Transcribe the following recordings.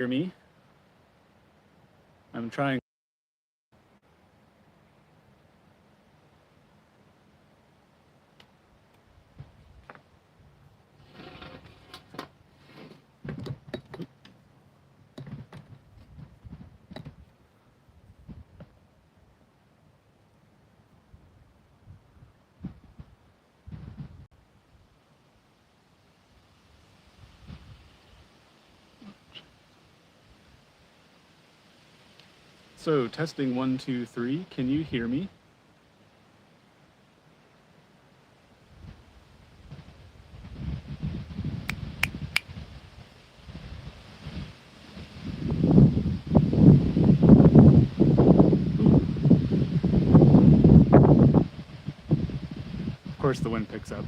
Hear me? I'm trying. So, testing 1, 2, 3. Can you hear me? Of course, the wind picks up.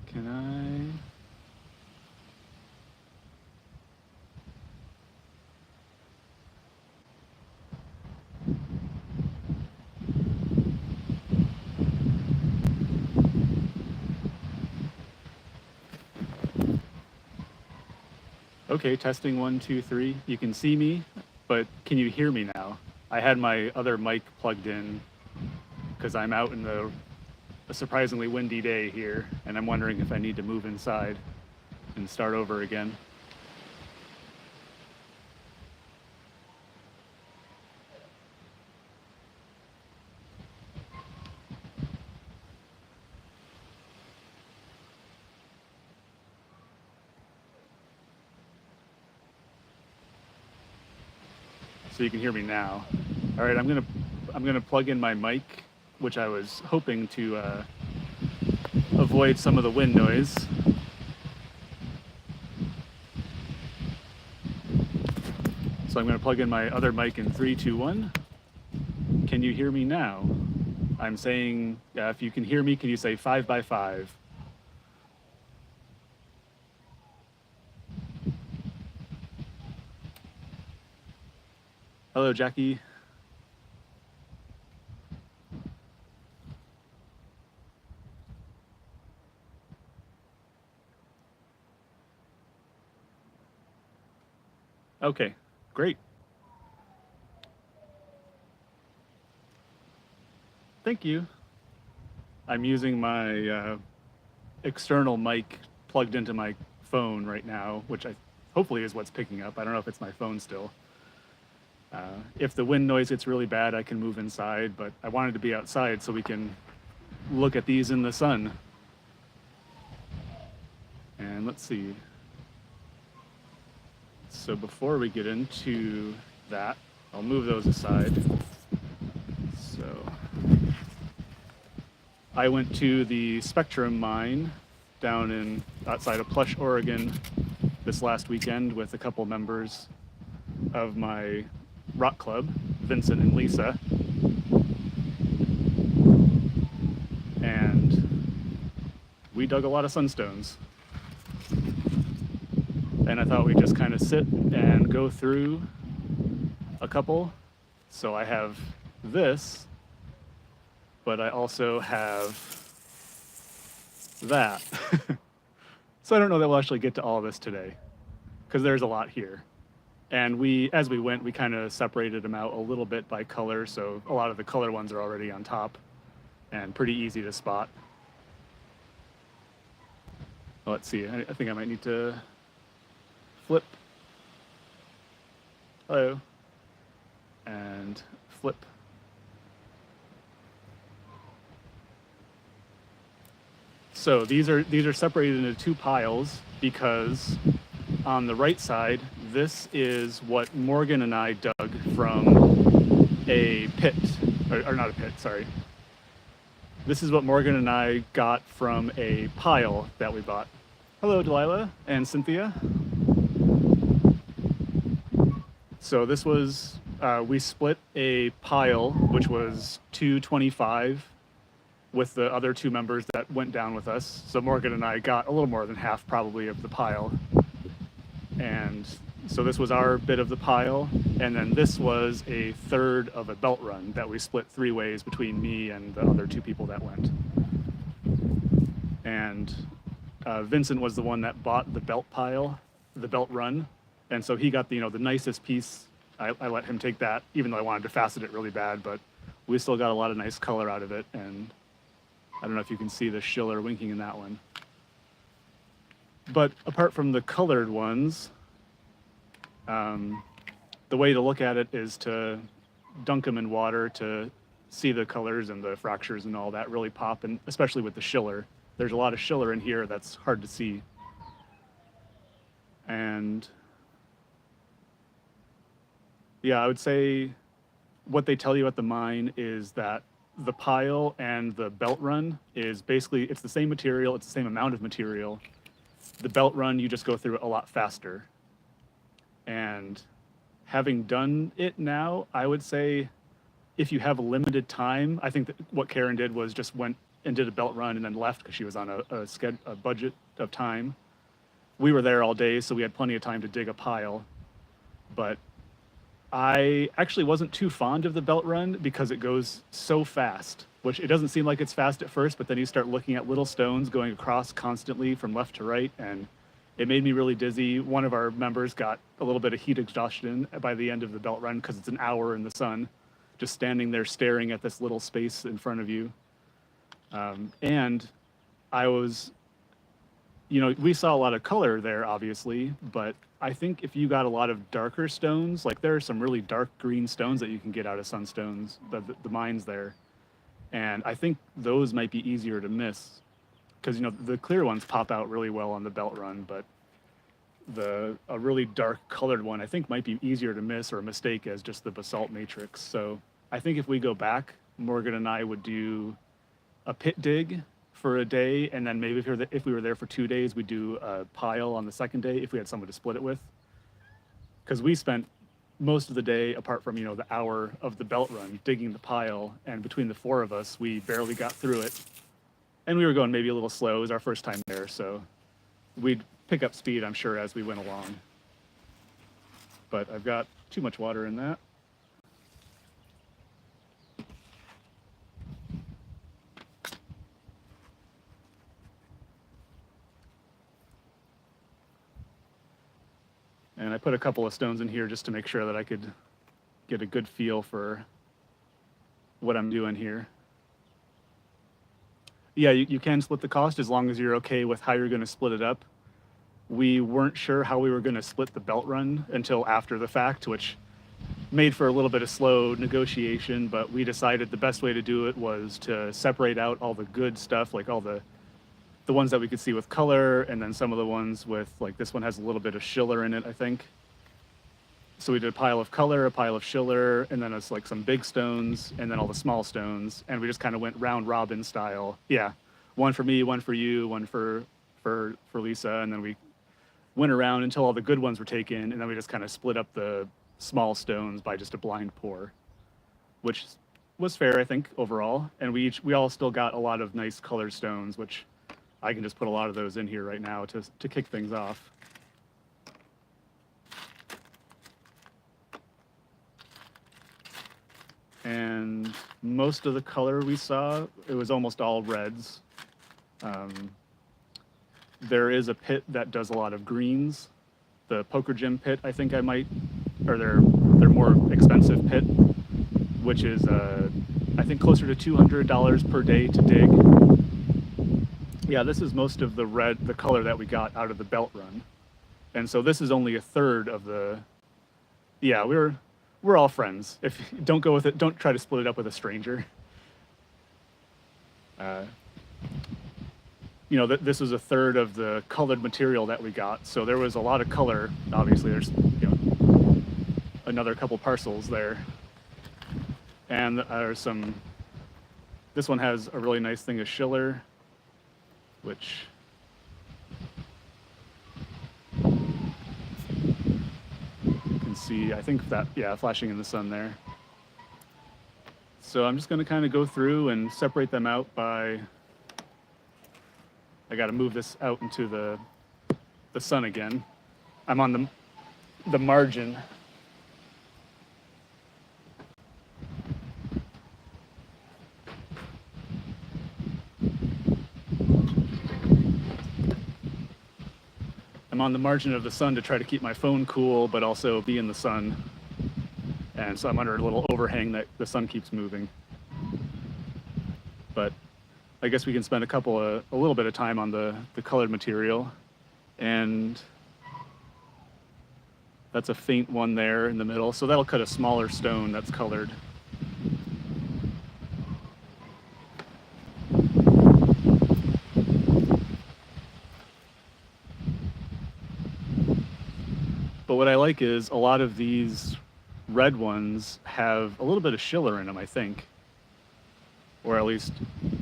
Can I? Okay, testing 1, 2, 3. You can see me, but can you hear me now? I had my other mic plugged in because I'm out in a surprisingly windy day here, and I'm wondering if I need to move inside and start over again. So you can hear me now. All right, I'm gonna plug in my mic, which I was hoping to avoid some of the wind noise. So I'm gonna plug in my other mic in 3, 2, 1. Can you hear me now? I'm saying, if you can hear me, can you say 5 by 5? Hello, Jackie. Okay, great. Thank you. I'm using my external mic plugged into my phone right now, which hopefully is what's picking up. I don't know if it's my phone still. If the wind noise gets really bad, I can move inside, but I wanted to be outside so we can look at these in the sun. And let's see. So before we get into that, I'll move those aside. So I went to the Spectrum mine down outside of Plush, Oregon this last weekend with a couple members of my rock club, Vincent and Lisa. And we dug a lot of sunstones. And I thought we'd just kind of sit and go through a couple. So I have this, but I also have that. So I don't know that we'll actually get to all of this today, because there's a lot here. And as we went, we kind of separated them out a little bit by color, so a lot of the color ones are already on top and pretty easy to spot. Well, let's see, I think I might need to flip. Hello. And flip. So these are separated into two piles because on the right side, this is what Morgan and I dug from a pit, or not a pit, sorry. This is what Morgan and I got from a pile that we bought. Hello, Delilah and Cynthia. So this was, we split a pile, which was 225 with the other two members that went down with us. So Morgan and I got a little more than half probably of the pile. And so this was our bit of the pile. And then this was a third of a belt run that we split 3 ways between me and the other 2 people that went. And Vincent was the one that bought the belt pile, the belt run, and so he got the the nicest piece. I let him take that, even though I wanted to facet it really bad, but we still got a lot of nice color out of it. And I don't know if you can see the schiller winking in that one. But apart from the colored ones, the way to look at it is to dunk them in water to see the colors and the fractures and all that really pop, and especially with the schiller. There's a lot of schiller in here that's hard to see. And yeah, I would say what they tell you at the mine is that the pile and the belt run is basically, it's the same material, it's the same amount of material. The belt run, you just go through it a lot faster. And having done it now, I would say if you have a limited time, I think that what Karen did was just went and did a belt run and then left because she was on a budget of time. We were there all day, so we had plenty of time to dig a pile. But I actually wasn't too fond of the belt run because it goes so fast, which it doesn't seem like it's fast at first, but then you start looking at little stones going across constantly from left to right, and it made me really dizzy. One of our members got a little bit of heat exhaustion by the end of the belt run because it's an hour in the sun, just standing there staring at this little space in front of you. And I was, we saw a lot of color there, obviously, but I think if you got a lot of darker stones, like there are some really dark green stones that you can get out of sunstones, the mines there. And I think those might be easier to miss because, the clear ones pop out really well on the belt run, but a really dark colored one, I think might be easier to miss or mistake as just the basalt matrix. So I think if we go back, Morgan and I would do a pit dig for a day, and then maybe if we were there for 2 days, we'd do a pile on the second day if we had someone to split it with. Because we spent most of the day, apart from the hour of the belt run, digging the pile, and between the four of us, we barely got through it. And we were going maybe a little slow. It was our first time there, so we'd pick up speed, I'm sure, as we went along. But I've got too much water in that. And I put a couple of stones in here just to make sure that I could get a good feel for what I'm doing here. Yeah, you can split the cost as long as you're okay with how you're going to split it up. We weren't sure how we were going to split the belt run until after the fact, which made for a little bit of slow negotiation, but we decided the best way to do it was to separate out all the good stuff, like all the ones that we could see with color, and then some of the ones with, like this one has a little bit of schiller in it, I think. So we did a pile of color, a pile of schiller, and then it's like some big stones, and then all the small stones, and we just kind of went round robin style. Yeah, one for me, one for you, one for Lisa, and then we went around until all the good ones were taken, and then we just kind of split up the small stones by just a blind pour, which was fair, I think, overall. And we all still got a lot of nice colored stones, which I can just put a lot of those in here right now to kick things off. And most of the color we saw, it was almost all reds. There is a pit that does a lot of greens. The Poker Gym pit, I think or their more expensive pit, which is I think closer to $200 per day to dig. Yeah, this is most of the color that we got out of the belt run. And so this is only a third of the, yeah, we're all friends. If don't go with it, don't try to split it up with a stranger. This was a third of the colored material that we got. So there was a lot of color. Obviously there's, another couple parcels there. And there's this one has a really nice thing of schiller, which you can see, I think that, yeah, flashing in the sun there. So I'm just going to kind of go through and separate them out by, I got to move this out into the sun again. I'm on the margin. on the margin of the sun to try to keep my phone cool, but also be in the sun. And so I'm under a little overhang that the sun keeps moving. But I guess we can spend a little bit of time on the colored material. And that's a faint one there in the middle. So that'll cut a smaller stone that's colored. But what I like is a lot of these red ones have a little bit of schiller in them, I think. Or at least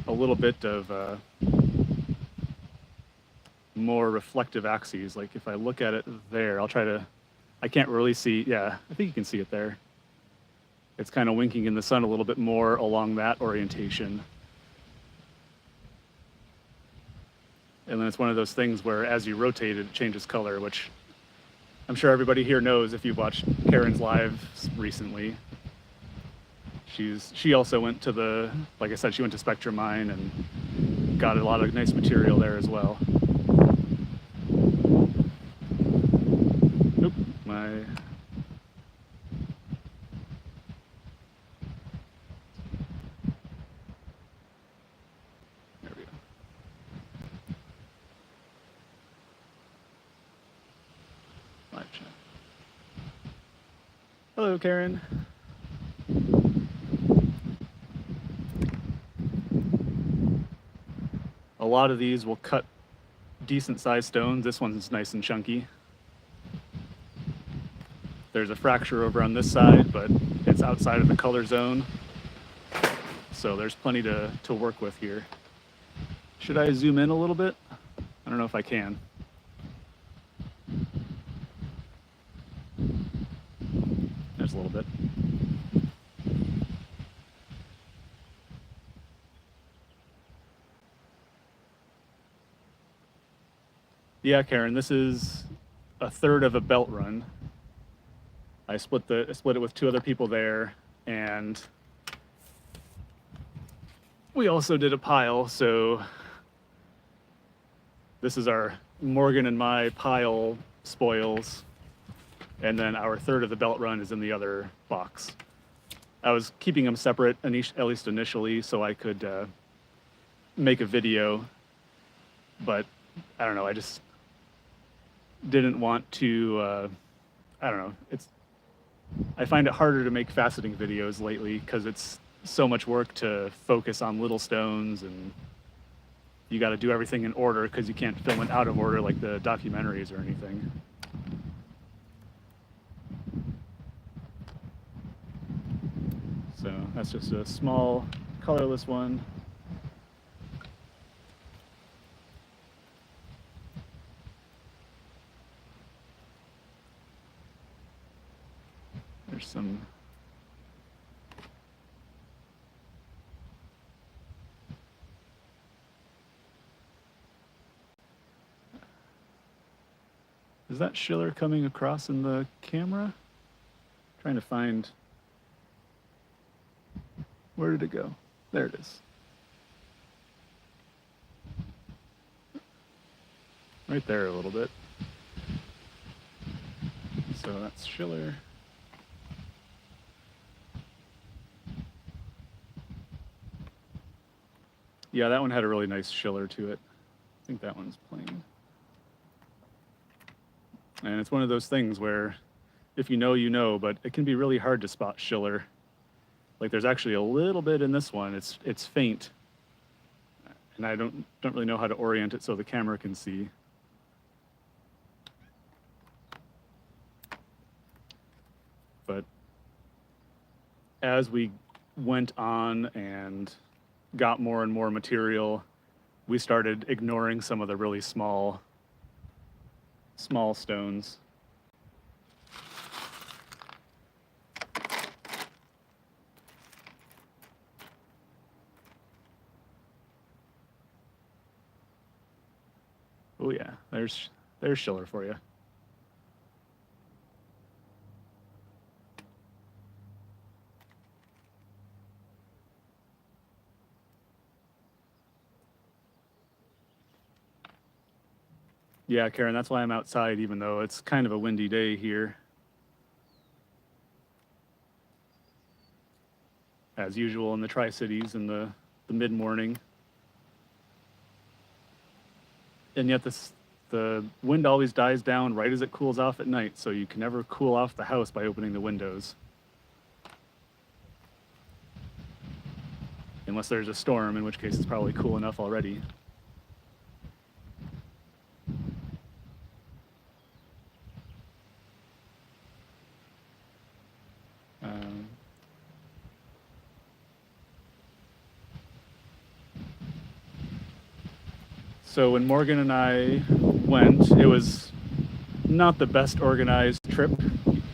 a little bit of more reflective axes. Like if I look at it there, I can't really see, yeah, I think you can see it there. It's kind of winking in the sun a little bit more along that orientation. And then it's one of those things where as you rotate it changes color, which I'm sure everybody here knows if you've watched Karen's live recently. She also went to like I said, she went to Spectrum Mine and got a lot of nice material there as well. Oop, there we go. Live chat. Hello, Karen. A lot of these will cut decent sized stones. This one's nice and chunky. There's a fracture over on this side, but it's outside of the color zone. So there's plenty to work with here. Should I zoom in a little bit? I don't know if I can. There's a little bit. Yeah, Karen, this is a third of a belt run. I split it with two other people there, and we also did a pile, so this is our Morgan and my pile spoils, and then our third of the belt run is in the other box. I was keeping them separate, at least initially, so I could make a video, but I don't know, I just didn't want to, I don't know, I find it harder to make faceting videos lately because it's so much work to focus on little stones, and you got to do everything in order because you can't film it out of order like the documentaries or anything. So that's just a small colorless one. There's some Is that schiller coming across in the camera? Trying to find, where did it go? There it is. Right there a little bit. So that's schiller. Yeah, that one had a really nice schiller to it. I think that one's plain. And it's one of those things where if you know, you know, but it can be really hard to spot schiller. Like there's actually a little bit in this one. It's faint. And I don't really know how to orient it so the camera can see. But as we went on and got more and more material, we started ignoring some of the really small stones. Oh yeah, there's schiller for you. Yeah, Karen, that's why I'm outside, even though it's kind of a windy day here. As usual in the Tri-Cities in the mid-morning. And yet the wind always dies down right as it cools off at night, so you can never cool off the house by opening the windows. Unless there's a storm, in which case it's probably cool enough already. So when Morgan and I went, it was not the best organized trip.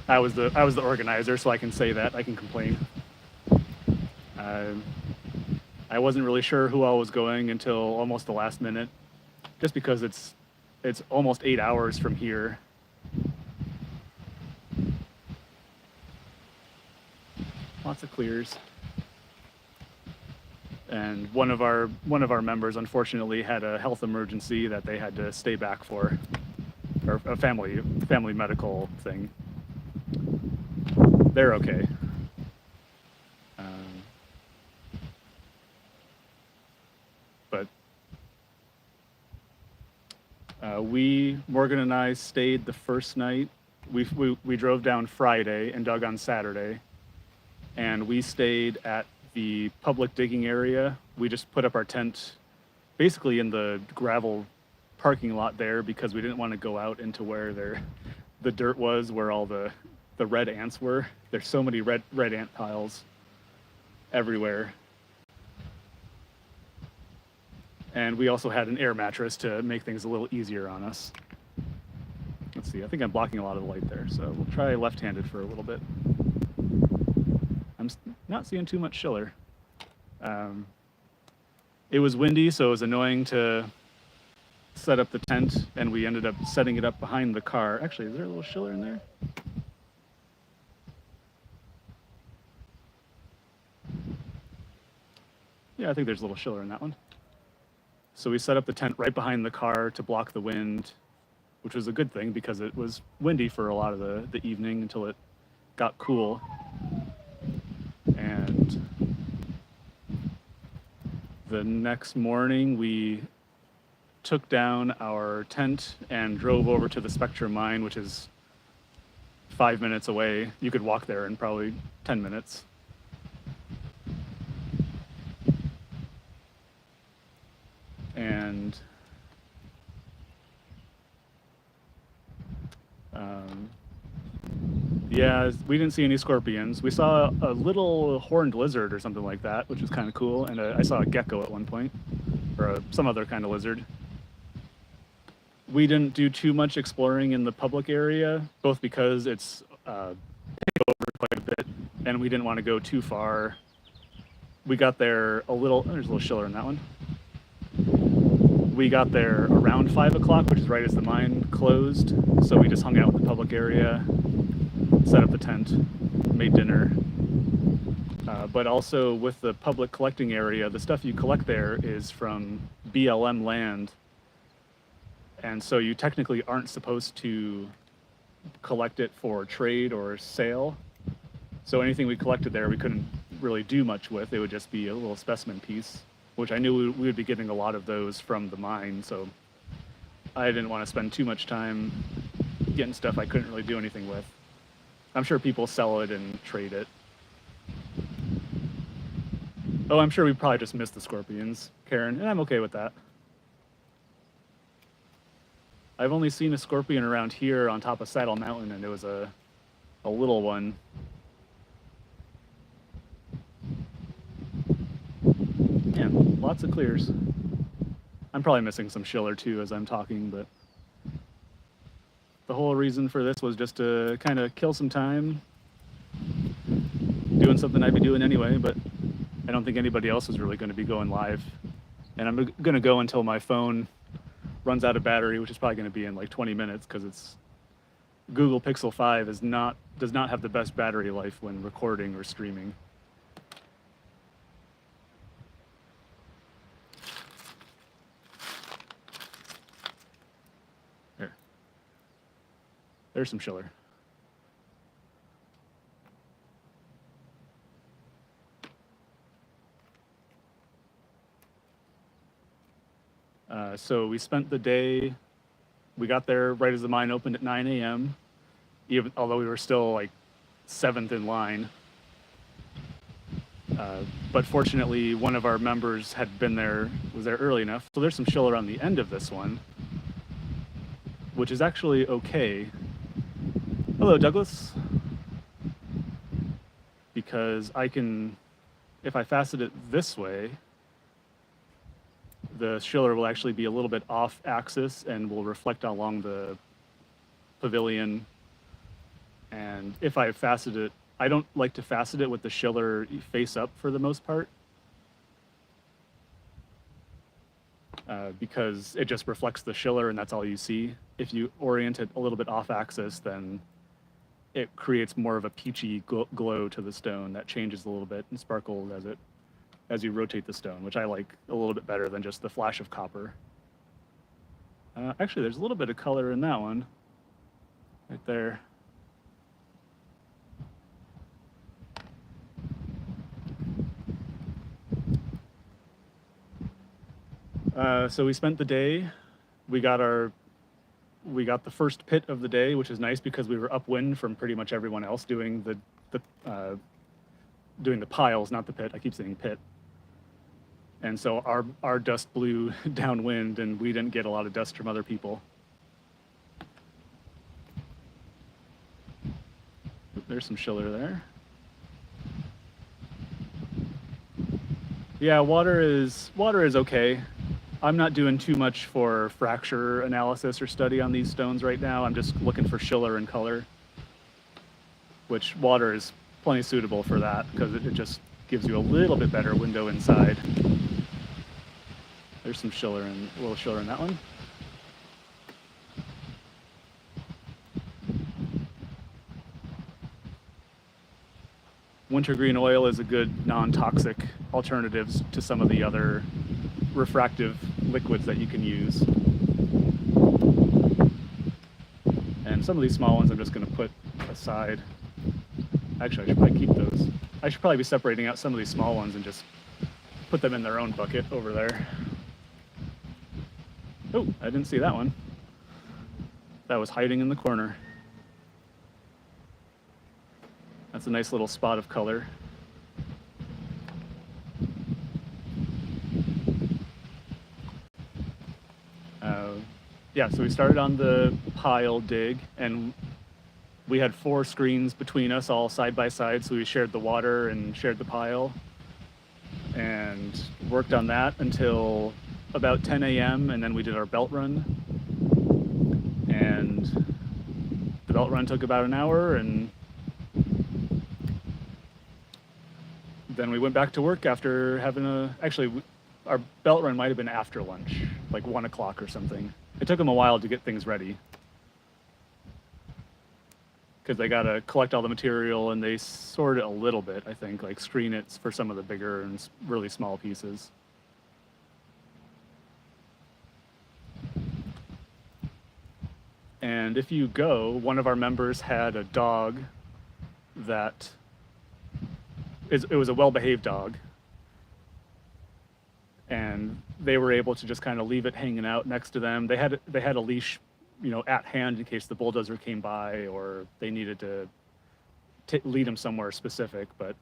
I was the organizer, so I can say that. I can complain. I wasn't really sure who all was going until almost the last minute, just because it's almost 8 hours from here. Lots of clears. And one of our members unfortunately had a health emergency that they had to stay back for, or a family medical thing. They're okay. But Morgan and I stayed the first night. We drove down Friday and dug on Saturday, and we stayed at the public digging area. We just put up our tent basically in the gravel parking lot there because we didn't want to go out into where the dirt was, where all the red ants were. There's so many red ant piles everywhere. And we also had an air mattress to make things a little easier on us. Let's see, I think I'm blocking a lot of the light there, so we'll try left-handed for a little bit. I'm not seeing too much schiller. It was windy, so it was annoying to set up the tent, and we ended up setting it up behind the car. Actually, is there a little schiller in there? Yeah, I think there's a little schiller in that one. So we set up the tent right behind the car to block the wind, which was a good thing because it was windy for a lot of the evening until it got cool. And the next morning, we took down our tent and drove over to the Spectrum mine, which is 5 minutes away. You could walk there in probably 10 minutes. And yeah, we didn't see any scorpions. We saw a little horned lizard or something like that, which was kind of cool. And I saw a gecko at one point, or some other kind of lizard. We didn't do too much exploring in the public area, both because it's paid over quite a bit, and we didn't want to go too far. We got there a little, there's a little schiller in that one. We got there around 5 o'clock, which is right as the mine closed. So we just hung out in the public area, set up the tent, made dinner. But also with the public collecting area, the stuff you collect there is from BLM land. And so you technically aren't supposed to collect it for trade or sale. So anything we collected there, we couldn't really do much with. It would just be a little specimen piece, which I knew we would be getting a lot of those from the mine. So I didn't want to spend too much time getting stuff I couldn't really do anything with. I'm sure people sell it and trade it. Oh, I'm sure we probably just missed the scorpions, Karen, and I'm okay with that. I've only seen a scorpion around here on top of Saddle Mountain, and it was a little one. Man, lots of clears. I'm probably missing some schiller too as I'm talking, but the whole reason for this was just to kind of kill some time, doing something I'd be doing anyway, but I don't think anybody else is really going to be going live. And I'm going to go until my phone runs out of battery, which is probably going to be in like 20 minutes because it's Google Pixel 5 does not have the best battery life when recording or streaming. There's some schiller. So we spent the day, we got there right as the mine opened at 9 a.m., even although we were still like 7th in line. But fortunately, one of our members had been there, was there early enough. So there's some schiller on the end of this one, which is actually okay. Hello, Douglas. Because I can, if I facet it this way, the schiller will actually be a little bit off axis and will reflect along the pavilion. And if I facet it, I don't like to facet it with the schiller face up for the most part, because it just reflects the schiller and that's all you see. If you orient it a little bit off axis, then it creates more of a peachy glow to the stone that changes a little bit and sparkles as you rotate the stone, which I like a little bit better than just the flash of copper. Actually, there's a little bit of color in that one, right there. So we spent the day. We got the first pit of the day, which is nice because we were upwind from pretty much everyone else doing the piles, not the pit. I keep saying pit. And so our dust blew downwind, and we didn't get a lot of dust from other people. There's some schiller there. Yeah, water is okay. I'm not doing too much for fracture analysis or study on these stones right now. I'm just looking for schiller and color, which water is plenty suitable for that because it just gives you a little bit better window inside. There's some schiller and a little schiller in that one. Wintergreen oil is a good non-toxic alternative to some of the other refractive liquids that you can use. And some of these small ones I'm just going to put aside. Actually, I should probably keep those. I should probably be separating out some of these small ones and just put them in their own bucket over there. Oh, I didn't see that one. That was hiding in the corner. That's a nice little spot of color. Yeah, so we started on the pile dig, and we had 4 screens between us all side by side, so we shared the water and shared the pile, and worked on that until about 10 a.m., and then we did our belt run. And the belt run took about an hour, and then we went back to work after having our belt run might have been after lunch, like 1 o'clock or something. It took them a while to get things ready because they got to collect all the material and they sort it a little bit, I think, like screen it for some of the bigger and really small pieces. And if you go, one of our members had a dog that it was a well-behaved dog, and they were able to just kind of leave it hanging out next to them. They had a leash, at hand in case the bulldozer came by or they needed to lead them somewhere specific. But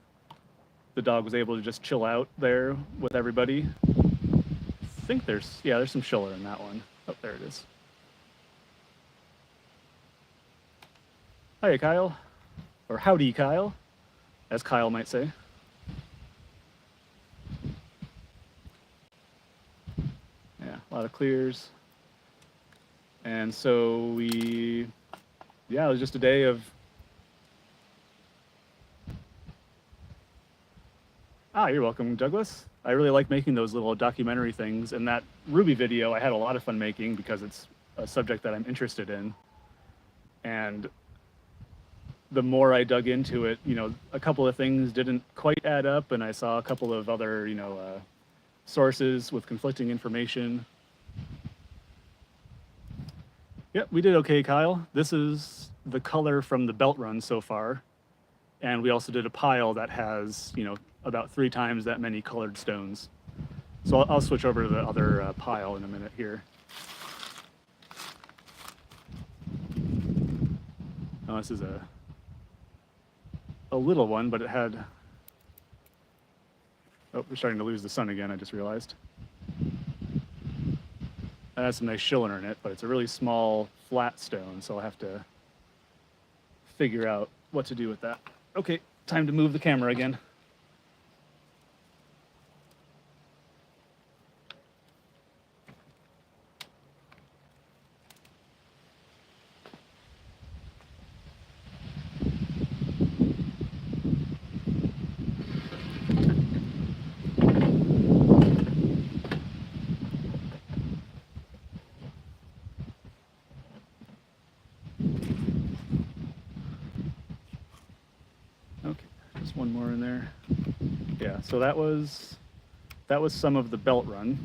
the dog was able to just chill out there with everybody. I think there's some schiller in that one. Oh, there it is. Hiya, Kyle, or howdy, Kyle, as Kyle might say. A lot of clears. And so it was just a day of, you're welcome, Douglas. I really like making those little documentary things, and that Ruby video I had a lot of fun making because it's a subject that I'm interested in. And the more I dug into it, a couple of things didn't quite add up, and I saw a couple of other, sources with conflicting information. Yeah, we did okay, Kyle. This is the color from the belt run so far. And we also did a pile that has, about 3 times that many colored stones. So I'll switch over to the other pile in a minute here. Oh, this is a little one, but it had... Oh, we're starting to lose the sun again, I just realized. It has some nice schiller in it, but it's a really small, flat stone, so I'll have to figure out what to do with that. Okay, time to move the camera again. Okay, just one more in there. Yeah, so that was some of the belt run.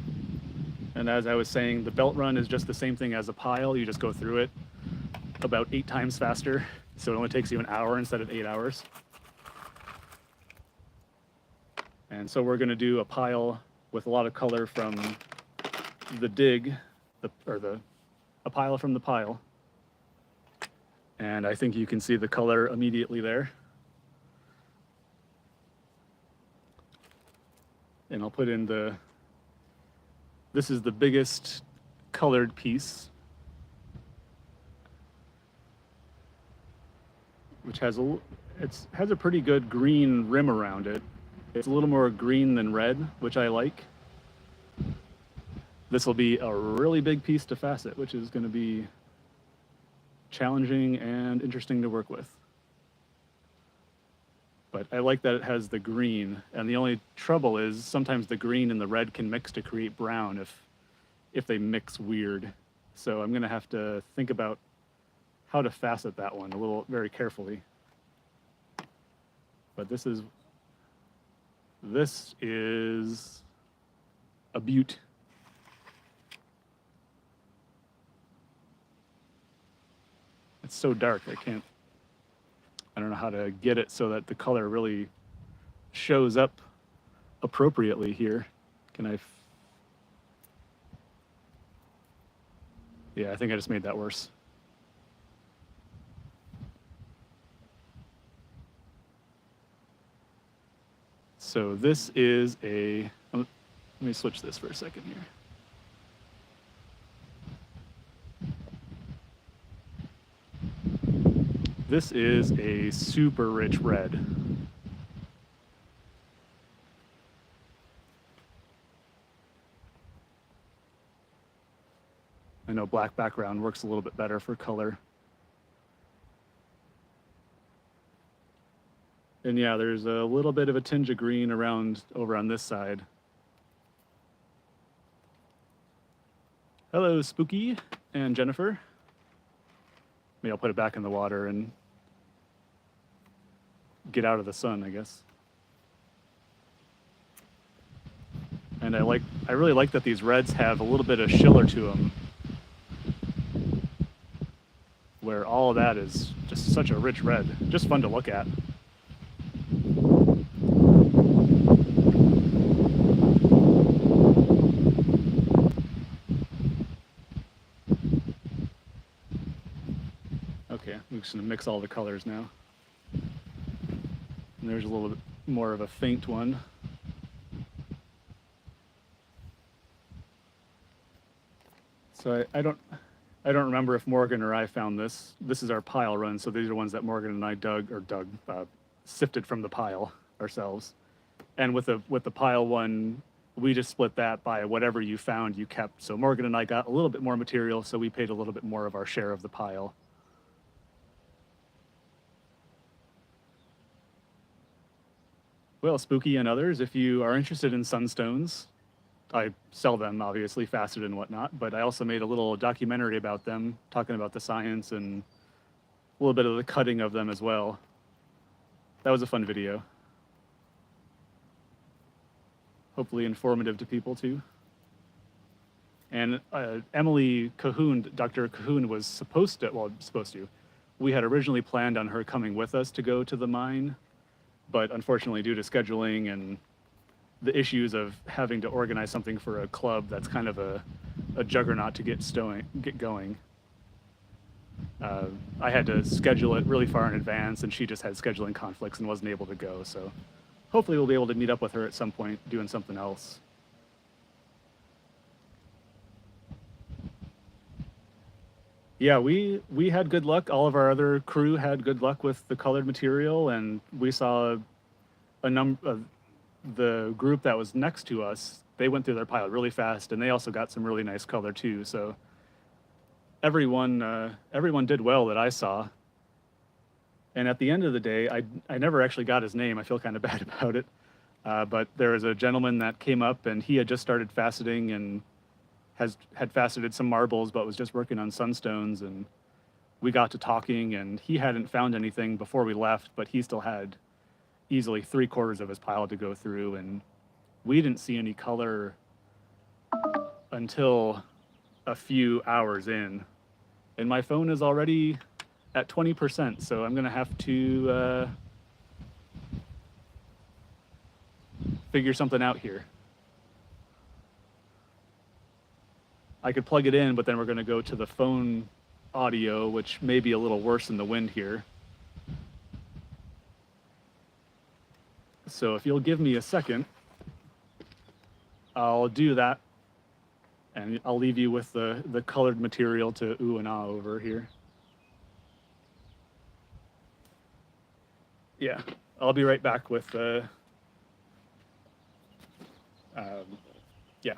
And as I was saying, the belt run is just the same thing as a pile. You just go through it about 8 times faster. So it only takes you an hour instead of 8 hours. And so we're going to do a pile with a lot of color from the dig, a pile from the pile. And I think you can see the color immediately there. And I'll put in this is the biggest colored piece, which has a pretty good green rim around it. It's a little more green than red, which I like. This will be a really big piece to facet, which is going to be challenging and interesting to work with. But I like that it has the green, and the only trouble is sometimes the green and the red can mix to create brown if they mix weird. So I'm going to have to think about how to facet that one very carefully. But this is a beaut. It's so dark, I don't know how to get it so that the color really shows up appropriately here. Yeah, I think I just made that worse. So this is let me switch this for a second here. This is a super rich red. I know black background works a little bit better for color. And yeah, there's a little bit of a tinge of green over on this side. Hello, Spooky and Jennifer. Maybe I'll put it back in the water and get out of the sun, I guess. And I really like that these reds have a little bit of schiller to them, where all of that is just such a rich red. Just fun to look at. Okay, I'm just gonna mix all the colors now. And there's a little bit more of a faint one. So I don't remember if Morgan or I found this. This is our pile run, so these are ones that Morgan and I sifted from the pile ourselves. And with the pile one, we just split that by whatever you found, you kept. So Morgan and I got a little bit more material, so we paid a little bit more of our share of the pile. Well, Spooky and others, if you are interested in sunstones, I sell them, obviously, faceted and whatnot, but I also made a little documentary about them, talking about the science and a little bit of the cutting of them as well. That was a fun video. Hopefully informative to people, too. And Emily Cahoon, Dr. Cahoon was supposed to. We had originally planned on her coming with us to go to the mine, but unfortunately, due to scheduling and the issues of having to organize something for a club that's kind of a juggernaut to get going, I had to schedule it really far in advance, and she just had scheduling conflicts and wasn't able to go. So hopefully we'll be able to meet up with her at some point doing something else. Yeah, we had good luck. All of our other crew had good luck with the colored material, and we saw a number. The group that was next to us, they went through their pile really fast, and they also got some really nice color too. So everyone did well that I saw. And at the end of the day, I never actually got his name. I feel kind of bad about it. But there was a gentleman that came up, and he had just started faceting and had faceted some marbles, but was just working on sunstones. And we got to talking, and he hadn't found anything before we left, but he still had easily 3/4 of his pile to go through, and we didn't see any color until a few hours in. And my phone is already at 20%, so I'm gonna have to figure something out here. I could plug it in, but then we're gonna go to the phone audio, which may be a little worse in the wind here. So if you'll give me a second, I'll do that, and I'll leave you with the colored material to ooh and ah over here. Yeah, I'll be right back with yeah.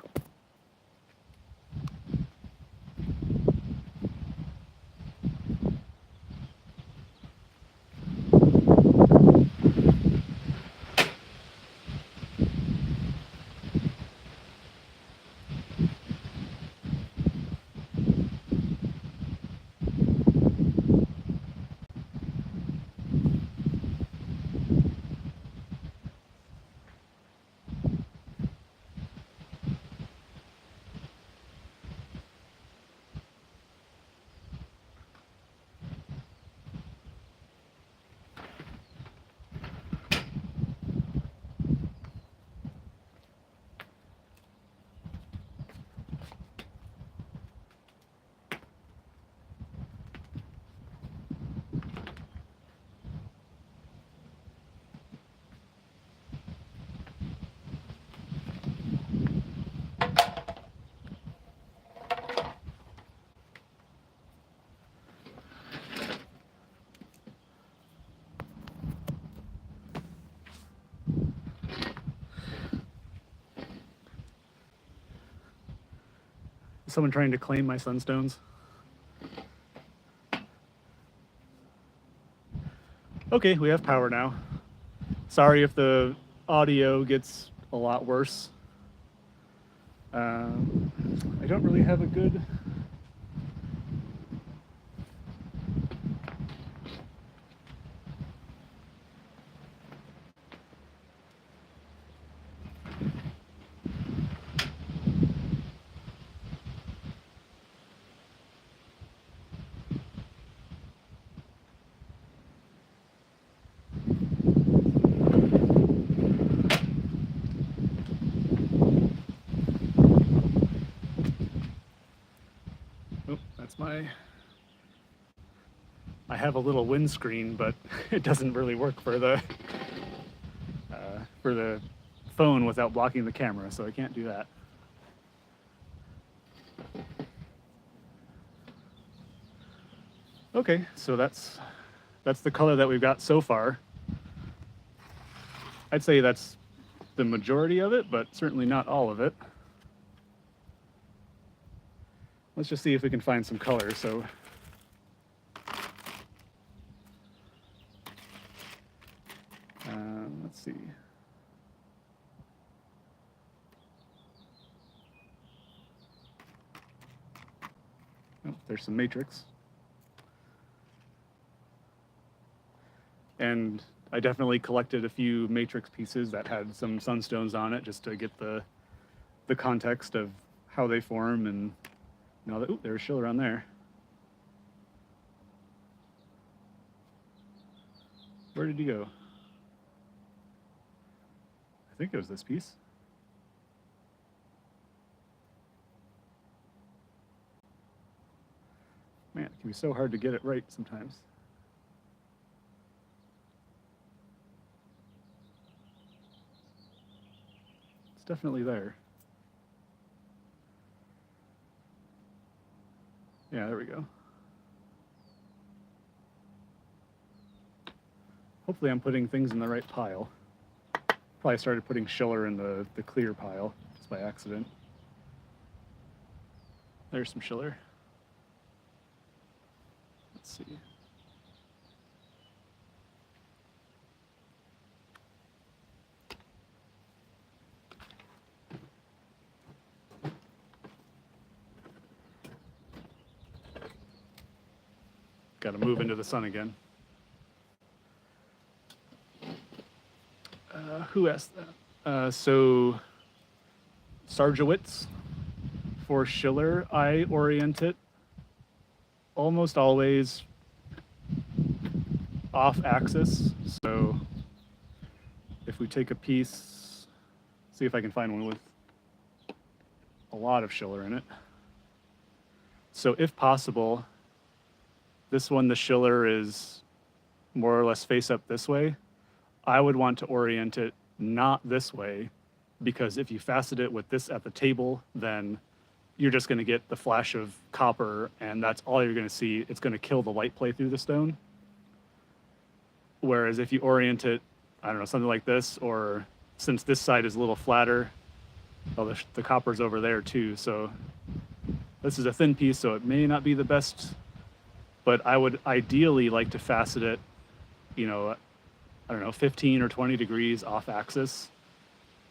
Is someone trying to claim my sunstones? Okay, we have power now. Sorry if the audio gets a lot worse. I don't really have a good... Oh, that's my... I have a little windscreen, but it doesn't really work for the phone without blocking the camera, so I can't do that. Okay, so that's the color that we've got so far. I'd say that's the majority of it, but certainly not all of it. Let's just see if we can find some color. So let's see. Oh, there's some matrix. And I definitely collected a few matrix pieces that had some sunstones on it just to get the context of how they form, and now that there's schiller on there. Where did he go? I think it was this piece. Man, it can be so hard to get it right sometimes. It's definitely there. Yeah, there we go. Hopefully I'm putting things in the right pile. Probably started putting schiller in the clear pile just by accident. There's some schiller. Let's see. Got to move into the sun again. Who asked that? So Sarjewitz for schiller, I orient it almost always off axis. So if we take a piece, see if I can find one with a lot of schiller in it. So if possible, this one, the schiller is more or less face up this way. I would want to orient it not this way, because if you facet it with this at the table, then you're just going to get the flash of copper, and that's all you're going to see. It's going to kill the light play through the stone. Whereas if you orient it, I don't know, something like this, or since this side is a little flatter, well, the copper's over there too. So this is a thin piece, so it may not be the best, but I would ideally like to facet it, you know, I don't know, 15 or 20 degrees off axis,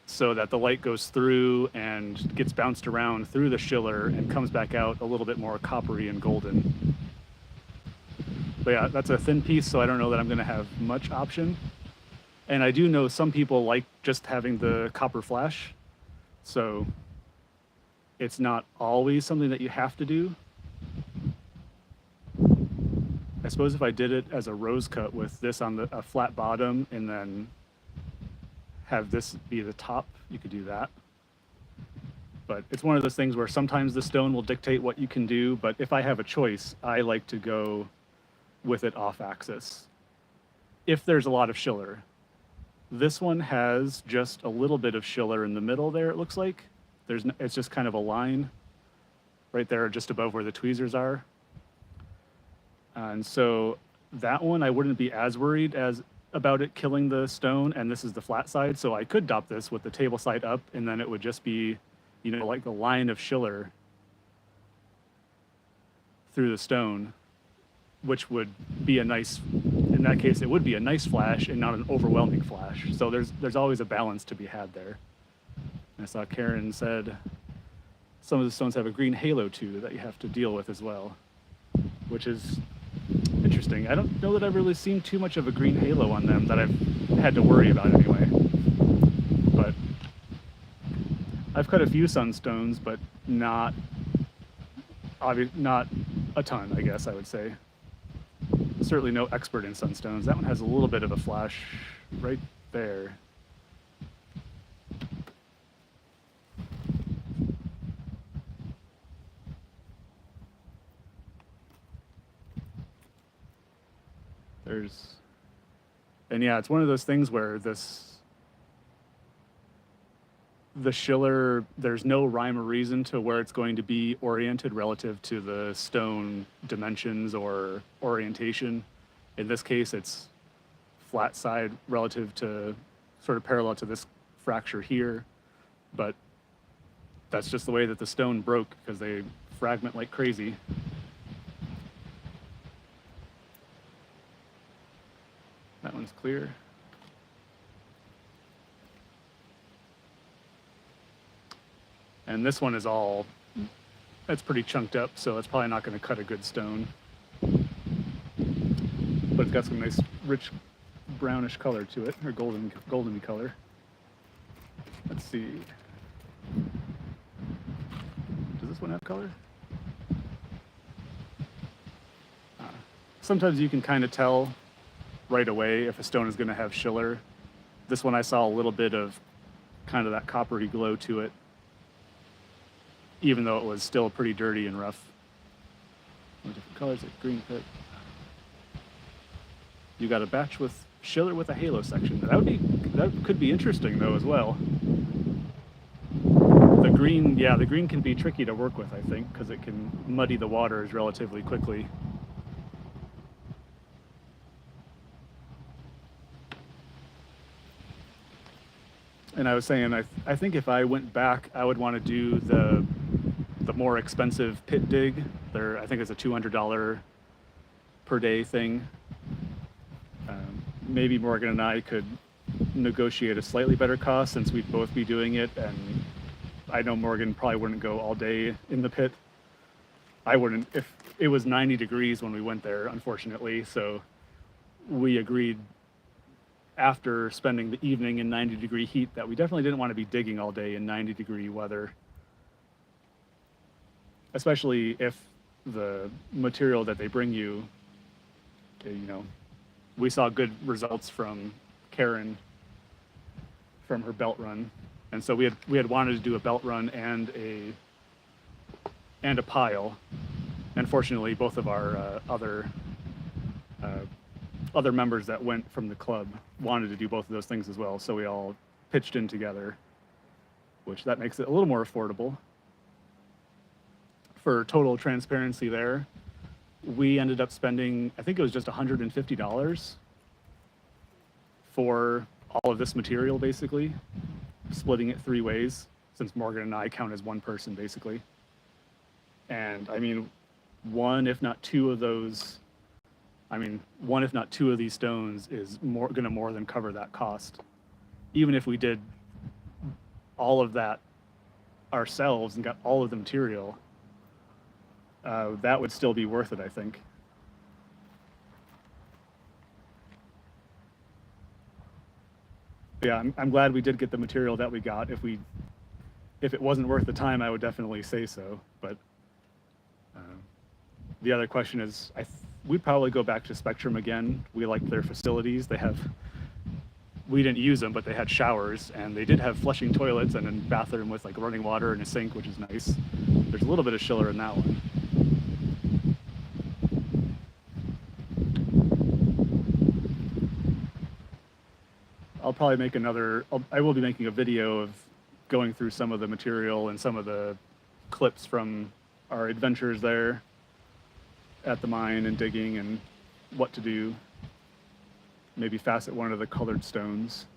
so that the light goes through and gets bounced around through the schiller and comes back out a little bit more coppery and golden. But yeah, that's a thin piece, so I don't know that I'm going to have much option. And I do know some people like just having the copper flash, so it's not always something that you have to do. I suppose if I did it as a rose cut with this on a flat bottom and then have this be the top, you could do that. But it's one of those things where sometimes the stone will dictate what you can do, but if I have a choice, I like to go with it off axis. If there's a lot of schiller. This one has just a little bit of schiller in the middle there, it looks like. It's just kind of a line right there just above where the tweezers are. And so that one, I wouldn't be as worried about it killing the stone, and this is the flat side, so I could dop this with the table side up, and then it would just be, you know, like a line of schiller through the stone, which would be a nice, in that case, it would be a nice flash and not an overwhelming flash. So there's always a balance to be had there. And I saw Karen said some of the stones have a green halo too that you have to deal with as well, which is interesting. I don't know that I've really seen too much of a green halo on them that I've had to worry about anyway. But I've cut a few sunstones, but not a ton, I guess I would say. Certainly no expert in sunstones. That one has a little bit of a flash right there. And yeah, it's one of those things where the schiller, there's no rhyme or reason to where it's going to be oriented relative to the stone dimensions or orientation. In this case, it's flat side relative to, sort of parallel to this fracture here, but that's just the way that the stone broke because they fragment like crazy. That one's clear. And this one is it's pretty chunked up, so it's probably not going to cut a good stone. But it's got some nice rich brownish color to it, or golden color. Let's see. this one have color? Sometimes you can kind of tell right away if a stone is going to have schiller. This one I saw a little bit of kind of that coppery glow to it, even though it was still pretty dirty and rough. Different colors like green pit. You got a batch with schiller with a halo section. That could be interesting though as well. The green, yeah, the green can be tricky to work with, I think, because it can muddy the waters relatively quickly. And I was saying, I think if I went back, I would want to do the more expensive pit dig. I think it's a $200 per day thing. Maybe Morgan and I could negotiate a slightly better cost since we'd both be doing it, and I know Morgan probably wouldn't go all day in the pit. I wouldn't, if it was 90 degrees when we went there, unfortunately, so we agreed after spending the evening in 90-degree heat that we definitely didn't want to be digging all day in 90-degree weather, especially if the material that they bring you, you know, we saw good results from Karen from her belt run, and so we had wanted to do a belt run and a pile. Unfortunately, both of our other members that went from the club wanted to do both of those things as well, so we all pitched in together, which that makes it a little more affordable. For total transparency there, we ended up spending, I think it was just $150 for all of this material, basically, splitting it 3 ways, since Morgan and I count as one person, basically. And I mean, one if not two of these stones is gonna more than cover that cost. Even if we did all of that ourselves and got all of the material, that would still be worth it, I think. Yeah, I'm glad we did get the material that we got. If it wasn't worth the time, I would definitely say so. But the other question is, we'd probably go back to Spectrum again. We liked their facilities. We didn't use them, but they had showers, and they did have flushing toilets and a bathroom with like running water and a sink, which is nice. There's a little bit of schiller in that one. I'll probably make I will be making a video of going through some of the material and some of the clips from our adventures there at the mine and digging and what to do. Maybe facet one of the colored stones.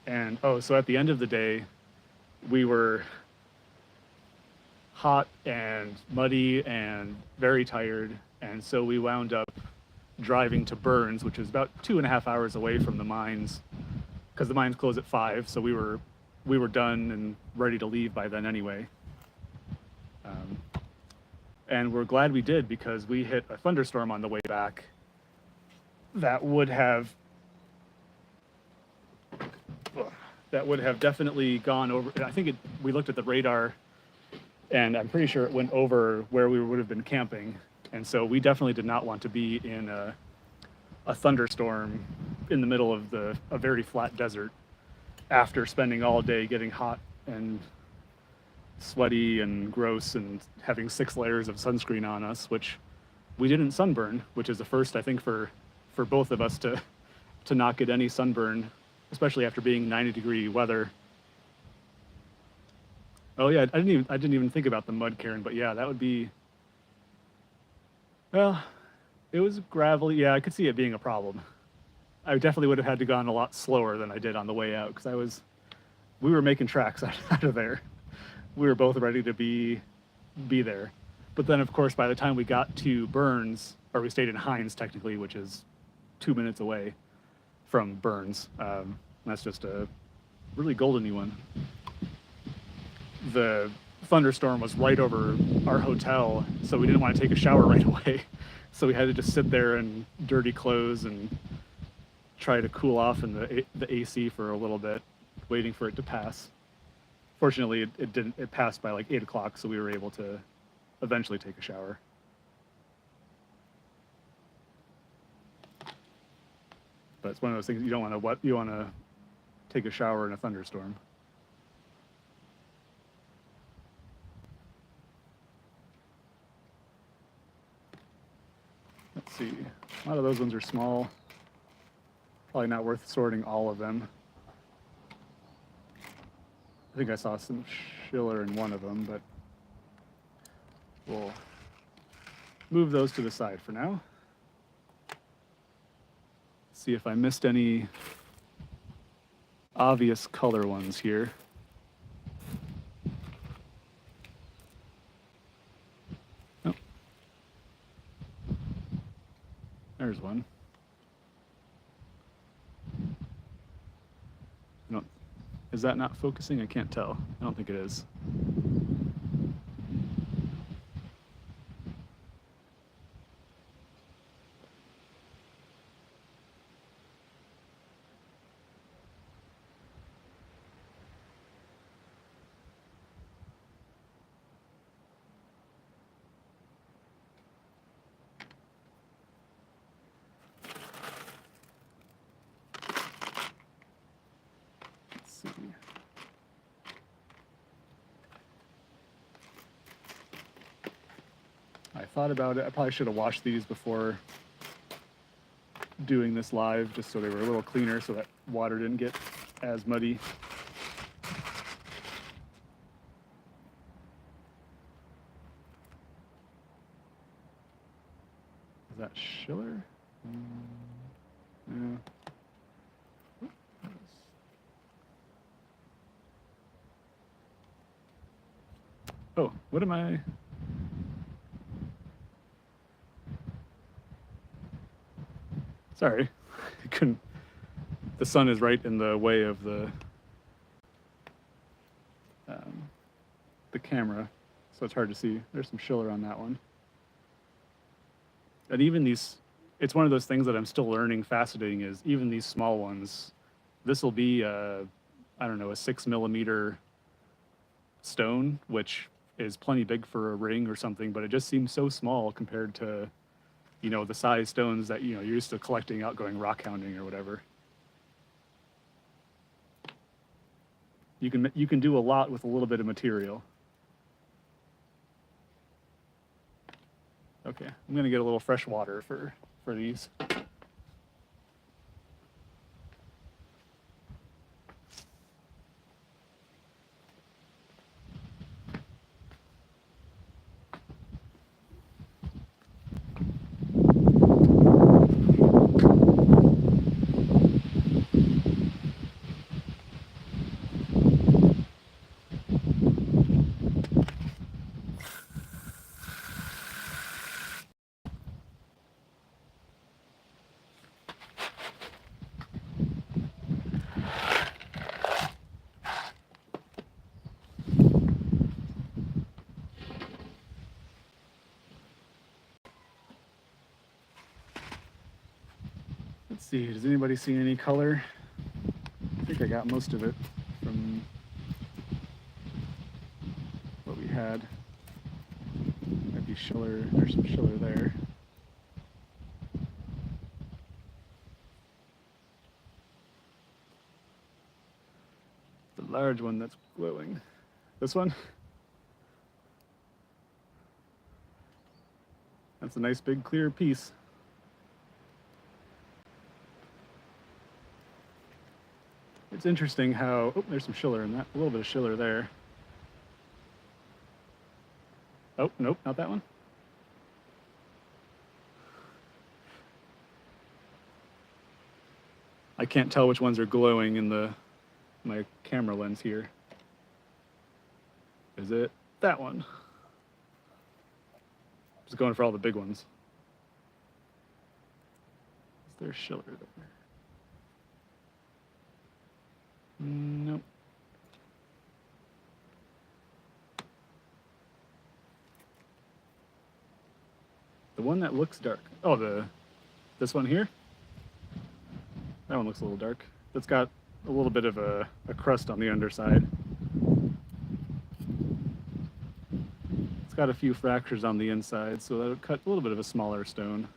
And so at the end of the day, we were hot and muddy and very tired, and so we wound up driving to Burns, which is about 2.5 hours away from the mines, because the mines close at 5, so we were done and ready to leave by then anyway. And we're glad we did, because we hit a thunderstorm on the way back that would have definitely gone over. I think we looked at the radar, and I'm pretty sure it went over where we would have been camping. And so we definitely did not want to be in a thunderstorm in the middle of a very flat desert after spending all day getting hot and sweaty and gross and having 6 layers of sunscreen on us, which we didn't sunburn, which is a first, I think, for both of us to not get any sunburn, especially after being 90-degree weather. Oh yeah, I didn't even think about the mud, Karen, but yeah, that would be, well, it was gravelly. Yeah, I could see it being a problem. I definitely would have had to gone a lot slower than I did on the way out, because we were making tracks out of there. We were both ready to be there. But then, of course, by the time we got to Burns, or we stayed in Hines technically, which is 2 minutes away from Burns. That's just a really golden-y one. The thunderstorm was right over our hotel, so we didn't want to take a shower right away. So we had to just sit there in dirty clothes and try to cool off in the AC for a little bit, waiting for it to pass. Fortunately, it didn't. It passed by like 8 o'clock, so we were able to eventually take a shower. But it's one of those things you don't want to what you want to take a shower in a thunderstorm. Let's see. A lot of those ones are small. Probably not worth sorting all of them. I think I saw some schiller in one of them, but we'll move those to the side for now. See if I missed any obvious color ones here. Oh. There's one. Is that not focusing? I can't tell. I don't think it is. I thought about it. I probably should have washed these before doing this live, just so they were a little cleaner, so that water didn't get as muddy. Is that schiller? Yeah. Oh, what am I? Sorry, I couldn't. The sun is right in the way of the camera, so it's hard to see. There's some schiller on that one. And even these, it's one of those things that I'm still learning. Fascinating is even these small ones. This will be, I don't know, a 6mm stone, which is plenty big for a ring or something, but it just seems so small compared to, you know, the size stones that, you know, you're used to collecting out going rock hounding or whatever. You can do a lot with a little bit of material. Okay, I'm gonna get a little fresh water for these. Let's see, does anybody see any color? I think I got most of it from what we had. Might be schiller, there's some schiller there. The large one that's glowing. This one? That's a nice big clear piece. It's interesting how, oh, there's some schiller in that, a little bit of schiller there. Oh, nope, not that one. I can't tell which ones are glowing in my camera lens here. Is it that one? Just going for all the big ones. Is there schiller there? Nope. The one that looks dark. Oh, this one here? That one looks a little dark. That's got a little bit of a crust on the underside. It's got a few fractures on the inside, so that would cut a little bit of a smaller stone.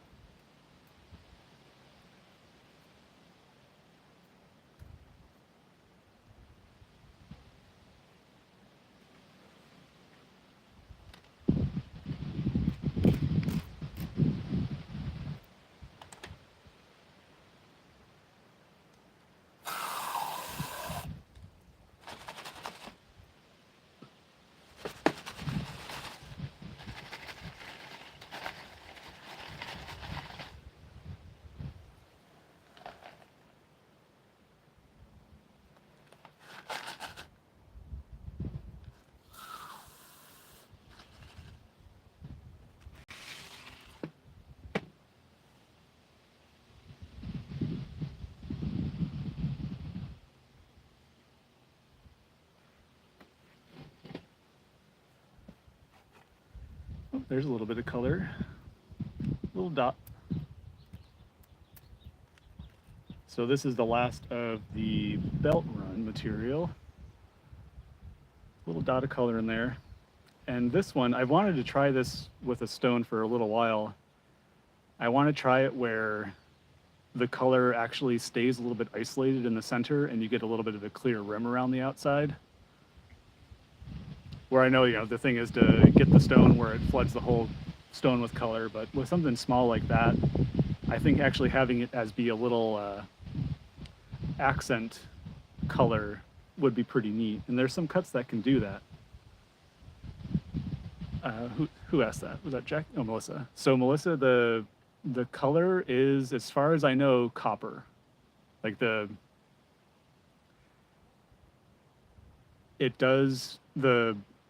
Oh, there's a little bit of color, little dot. So this is the last of the belt run material. Little dot of color in there. And this one, I wanted to try this with a stone for a little while. I want to try it where the color actually stays a little bit isolated in the center and you get a little bit of a clear rim around the outside. Where I know, the thing is to get the stone where it floods the whole stone with color, but with something small like that, I think actually having it as be a little accent color would be pretty neat. And there's some cuts that can do that. Who asked that? Was that Jack? Oh, Melissa. So Melissa, the color is, as far as I know, copper. Like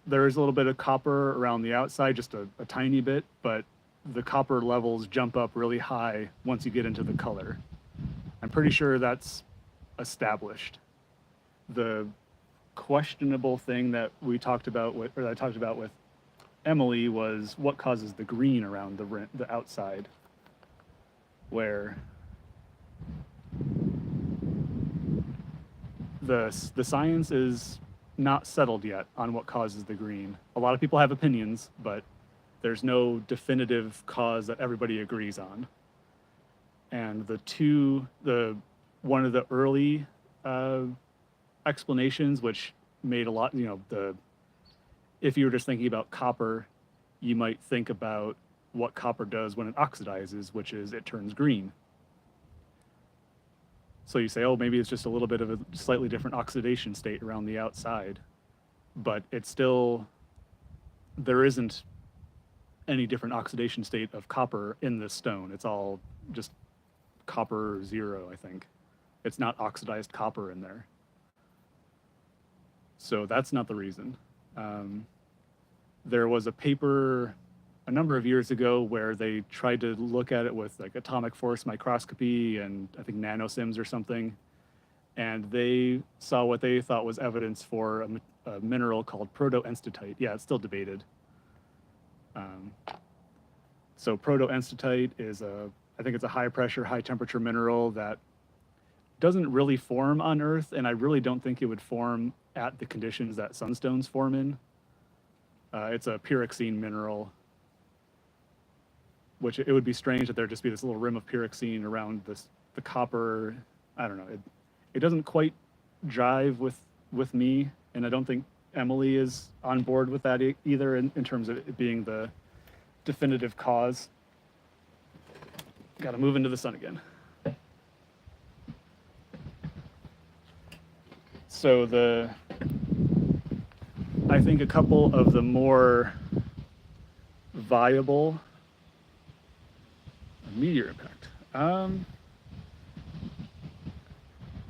there is a little bit of copper around the outside, just a tiny bit, but the copper levels jump up really high once you get into the color. I'm pretty sure that's established. The questionable thing that I talked about with Emily was what causes the green around the outside, where the science is not settled yet on what causes the green. A lot of people have opinions, but there's no definitive cause that everybody agrees on. And one of the early explanations, which made a lot, if you were just thinking about copper, you might think about what copper does when it oxidizes, which is it turns green. So you say, oh, maybe it's just a little bit of a slightly different oxidation state around the outside, but it's still, there isn't any different oxidation state of copper in this stone. It's all just copper 0, I think. It's not oxidized copper in there. So that's not the reason. There was a paper a number of years ago where they tried to look at it with like atomic force microscopy and I think nanosims or something. And they saw what they thought was evidence for a mineral called protoenstatite. Yeah, it's still debated. So protoenstatite is I think it's a high pressure, high temperature mineral that doesn't really form on Earth. And I really don't think it would form at the conditions that sunstones form in. It's a pyroxene mineral, which it would be strange that there'd just be this little rim of pyroxene around the copper. I don't know. It doesn't quite jive with me, and I don't think Emily is on board with that either in terms of it being the definitive cause. Got to move into the sun again. So I think a couple of the more viable meteor impact.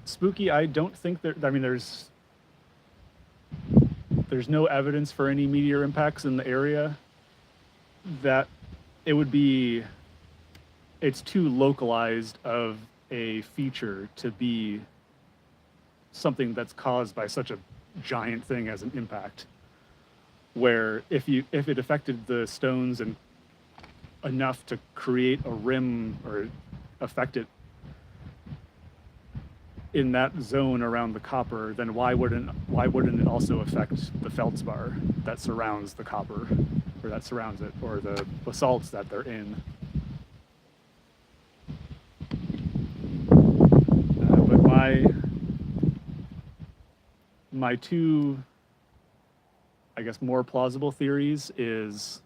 Spooky, I don't think there's no evidence for any meteor impacts in the area. That it's too localized of a feature to be something that's caused by such a giant thing as an impact. Where if it affected the stones and enough to create a rim or affect it in that zone around the copper, then why wouldn't it also affect the feldspar that surrounds the copper, or that surrounds it, or the basalts that they're in? But my two, I guess, more plausible theories is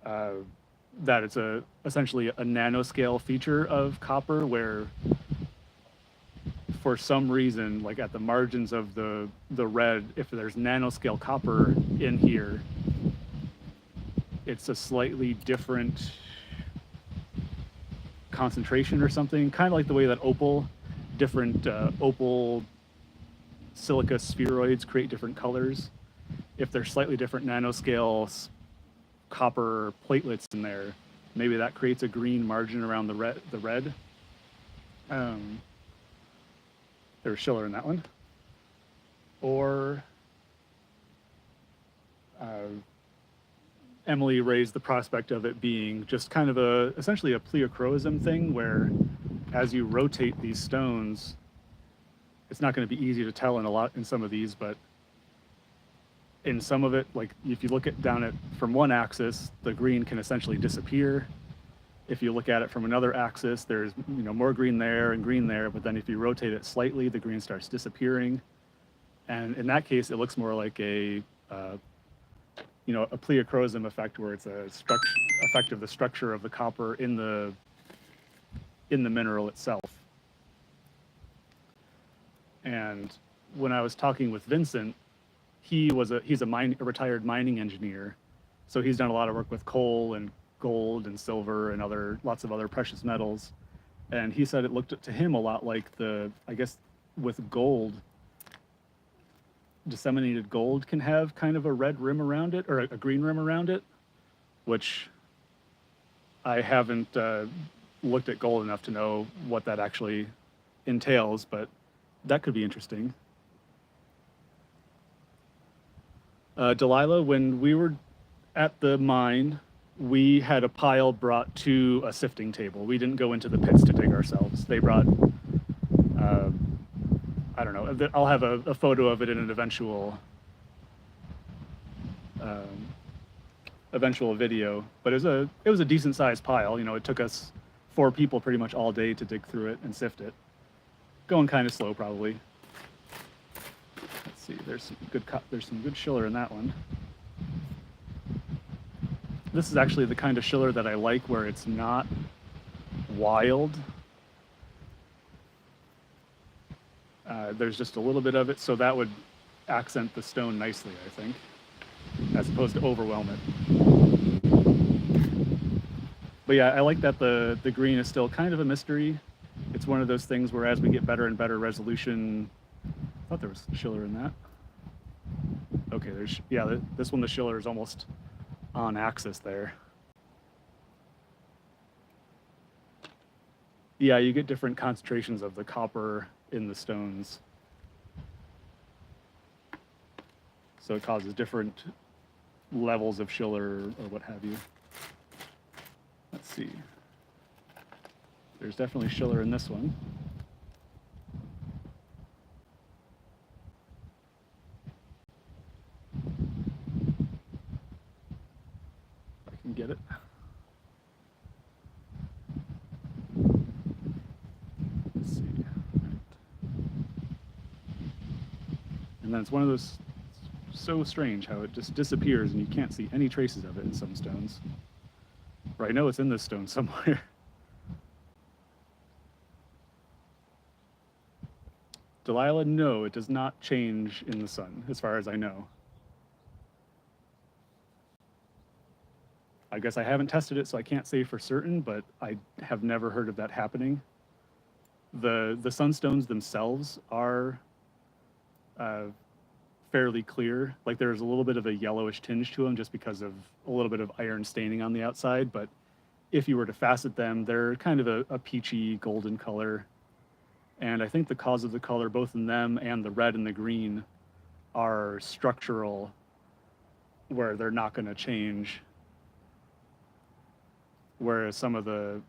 that it's essentially a nanoscale feature of copper, where for some reason, like at the margins of the red, if there's nanoscale copper in here, it's a slightly different concentration or something, kind of like the way that different opal silica spheroids create different colors. If there's slightly different nanoscale copper platelets in there, maybe that creates a green margin around the red. There's Schiller in that one. Or Emily raised the prospect of it being just kind of essentially a pleochroism thing, where as you rotate these stones, it's not going to be easy to tell in some of these, but in some of it, like if you look down at from one axis, the green can essentially disappear. If you look at it from another axis, there's more green there and green there, but then if you rotate it slightly, the green starts disappearing. And in that case, it looks more like a pleochroism effect, where it's a effect of the structure of the copper in the mineral itself. And when I was talking with Vincent, he's a retired mining engineer, so he's done a lot of work with coal and gold and silver and lots of other precious metals. And he said it looked to him a lot like I guess with gold, disseminated gold can have kind of a red rim around it, or a green rim around it, which I haven't looked at gold enough to know what that actually entails, but that could be interesting. Delilah, when we were at the mine, we had a pile brought to a sifting table. We didn't go into the pits to dig ourselves. They brought, I don't know, I'll have a photo of it in an eventual video, but it was a decent sized pile. It took us 4 people pretty much all day to dig through it and sift it. Going kind of slow, probably. Let's see, there's some good Schiller in that one. This is actually the kind of Schiller that I like, where it's not wild. There's just a little bit of it, so that would accent the stone nicely, I think, as opposed to overwhelm it. But yeah, I like that the green is still kind of a mystery. It's one of those things where as we get better and better resolution, I thought there was Schiller in that. Okay, this one, the Schiller is almost on axis there. Yeah, you get different concentrations of the copper in the stones. So it causes different levels of Schiller or what have you. Let's see. There's definitely Schiller in this one. If I can get it. Let's see. And then it's one of those, so strange how it just disappears and you can't see any traces of it in some stones. Or I know it's in this stone somewhere. Delilah, no, it does not change in the sun, as far as I know. I guess I haven't tested it, so I can't say for certain, but I have never heard of that happening. The sunstones themselves are fairly clear. Like there's a little bit of a yellowish tinge to them just because of a little bit of iron staining on the outside, but if you were to facet them, they're kind of a peachy golden color. And I think the cause of the color, both in them and the red and the green, are structural, where they're not going to change. whereas some of the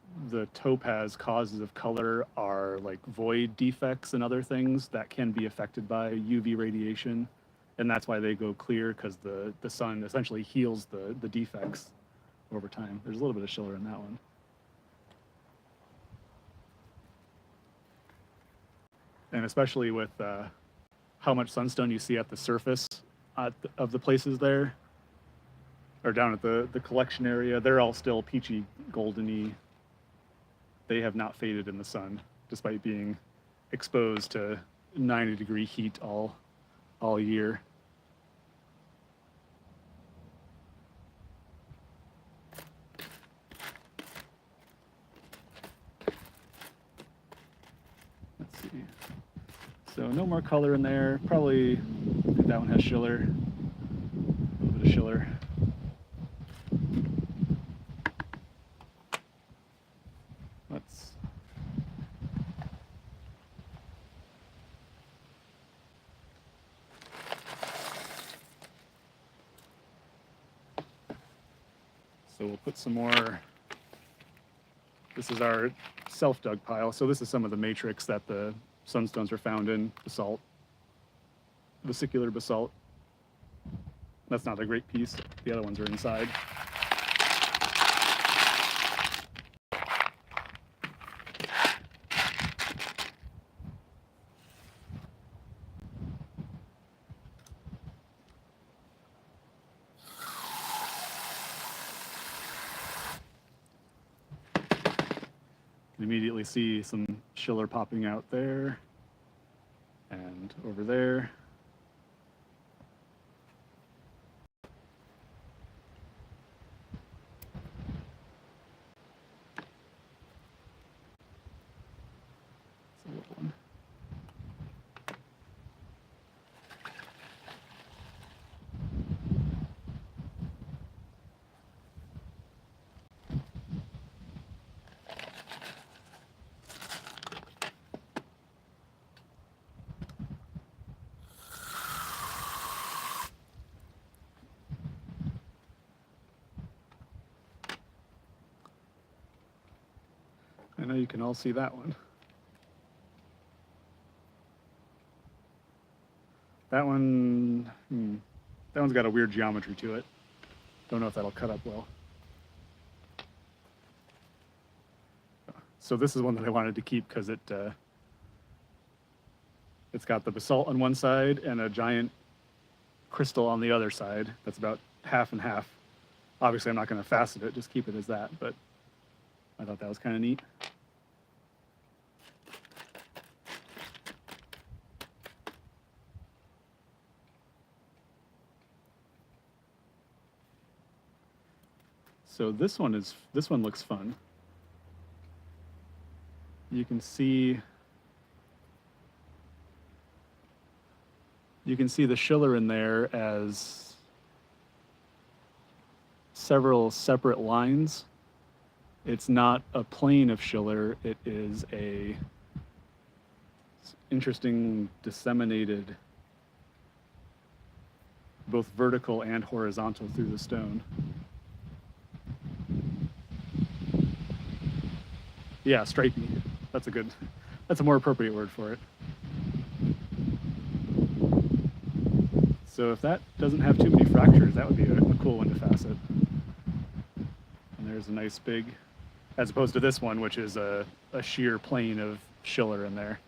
topaz causes of color are like void defects and other things that can be affected by UV radiation, and that's why they go clear, because the sun essentially heals the defects over time. There's a little bit of schiller in that one. And especially with how much sunstone you see at the surface of the places there, or down at the collection area, they're all still peachy goldeny. They have not faded in the sun, despite being exposed to 90-degree heat all year. Let's see. So no more color in there. Probably, I think that one has schiller. A little bit of schiller. Let's. So we'll put some more. This is our self-dug pile. So this is some of the matrix that the sunstones are found in: basalt, vesicular basalt. That's not a great piece. The other ones are inside. You can immediately see some schiller popping out there and over there. It's a little one. I know you can all see that one. That one, that one's got a weird geometry to it. Don't know if that'll cut up well. So this is one that I wanted to keep because it's got the basalt on one side and a giant crystal on the other side. That's about half and half. Obviously, I'm not going to facet it, just keep it as that, but I thought that was kind of neat. So this one looks fun. You can see the schiller in there as several separate lines. It's not a plane of schiller, it is a interesting disseminated, both vertical and horizontal through the stone. Yeah, stripy. That's a more appropriate word for it. So if that doesn't have too many fractures, that would be a cool one to facet. And there's a nice big, as opposed to this one, which is a sheer plane of schiller in there.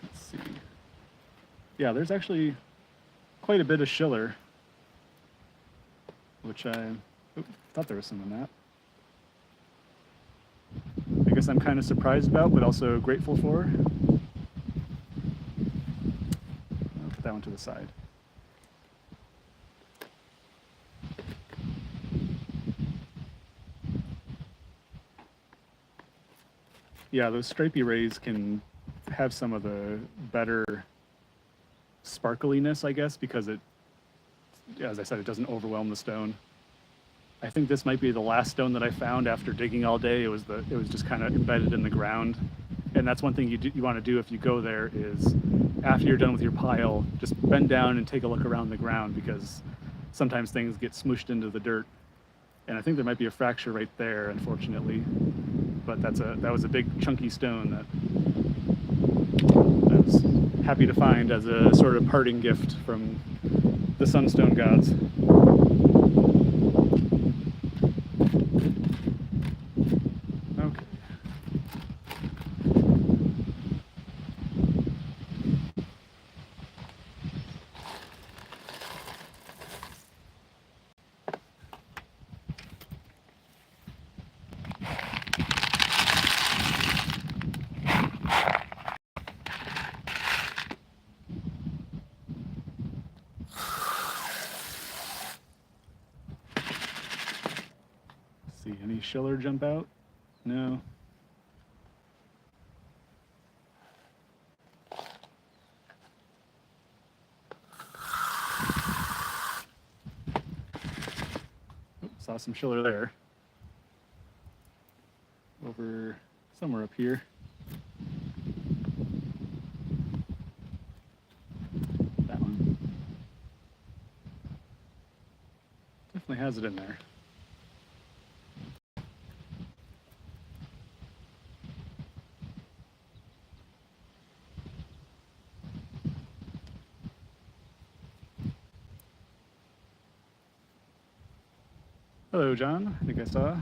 Let's see. Yeah, there's actually quite a bit of schiller, which I thought there was some in that. I guess I'm kind of surprised about, but also grateful for. I'll put that one to the side. Yeah, those stripy rays can have some of the better sparkliness, I guess, because it, as I said, it doesn't overwhelm the stone. I think this might be the last stone that I found after digging all day. It was just kind of embedded in the ground, And that's one thing you want to do if you go there is after you're done with your pile, just bend down and take a look around the ground, because sometimes things get smooshed into the dirt. And I think there might be a fracture right there, unfortunately. But that was a big chunky stone that I was happy to find as a sort of parting gift from the Sunstone gods. Okay. See any schiller jump out? No. Saw some schiller there. Over somewhere up here. That one. Definitely has it in there. Hello, John. I think I saw.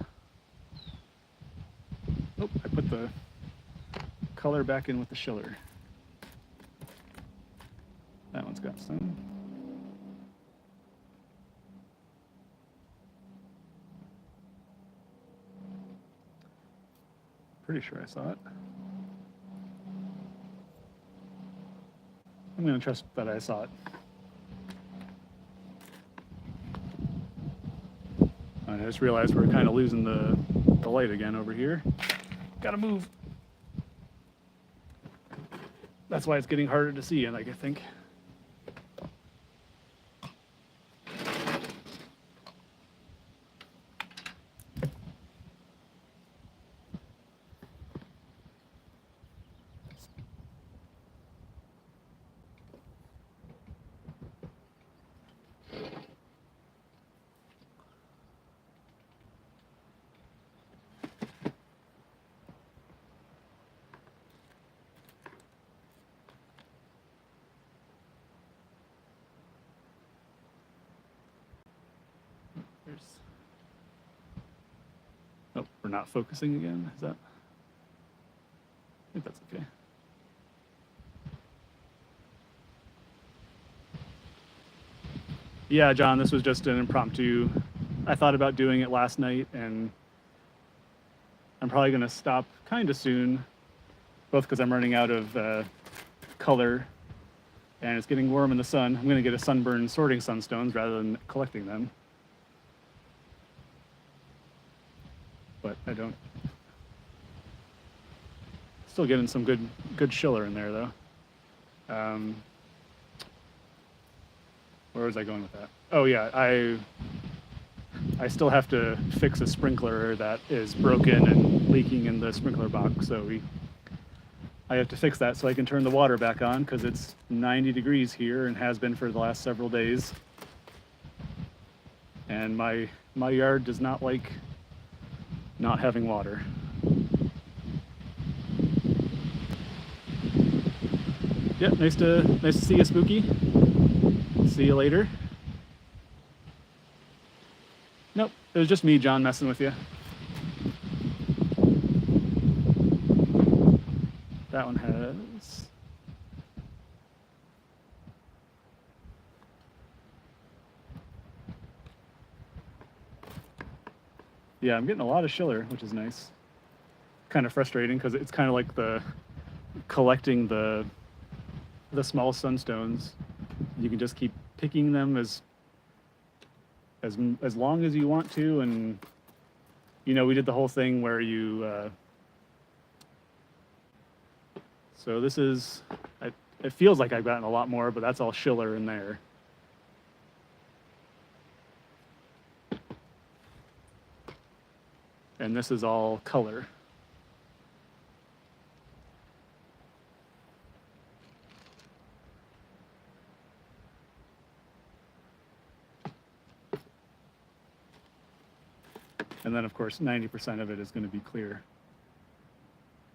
Oh, I put the color back in with the schiller. That one's got some. Pretty sure I saw it. I'm going to trust that I saw it. I just realized we're kind of losing the light again over here. Gotta move. That's why it's getting harder to see, I think. Oh, we're not focusing again? Is that? I think that's okay. Yeah, John, this was just an impromptu. I thought about doing it last night, and I'm probably going to stop kind of soon, both because I'm running out of color, and it's getting warm in the sun. I'm going to get a sunburn sorting sunstones rather than collecting them. But I don't. Still getting some good schiller in there, though. Where was I going with that? Oh yeah, I still have to fix a sprinkler that is broken and leaking in the sprinkler box. So I have to fix that so I can turn the water back on, because it's 90 degrees here and has been for the last several days. And my yard does not like not having water. Yep, nice to see you, Spooky. See you later. Nope, it was just me, John, messing with you. That one has. Yeah, I'm getting a lot of schiller, which is nice. Kind of frustrating because it's kind of like the collecting the small sunstones. You can just keep picking them as long as you want to, and we did the whole thing where you. So this is. It feels like I've gotten a lot more, but that's all schiller in there. And this is all color. And then, of course, 90% of it is going to be clear.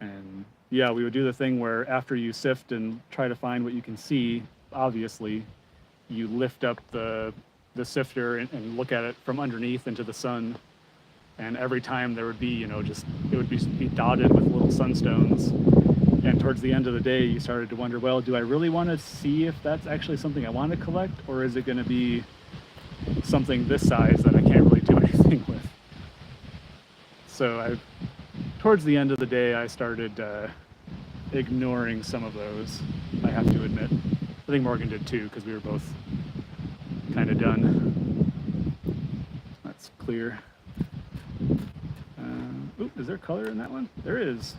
And yeah, we would do the thing where after you sift and try to find what you can see, obviously, you lift up the sifter and look at it from underneath into the sun. And every time there would be, just it would be dotted with little sunstones. And towards the end of the day, you started to wonder, well, do I really want to see if that's actually something I want to collect, or is it going to be something this size that I can't really do anything with? So towards the end of the day, I started ignoring some of those, I have to admit. I think Morgan did too, because we were both kind of done. That's clear. Ooh, is there color in that one? There is.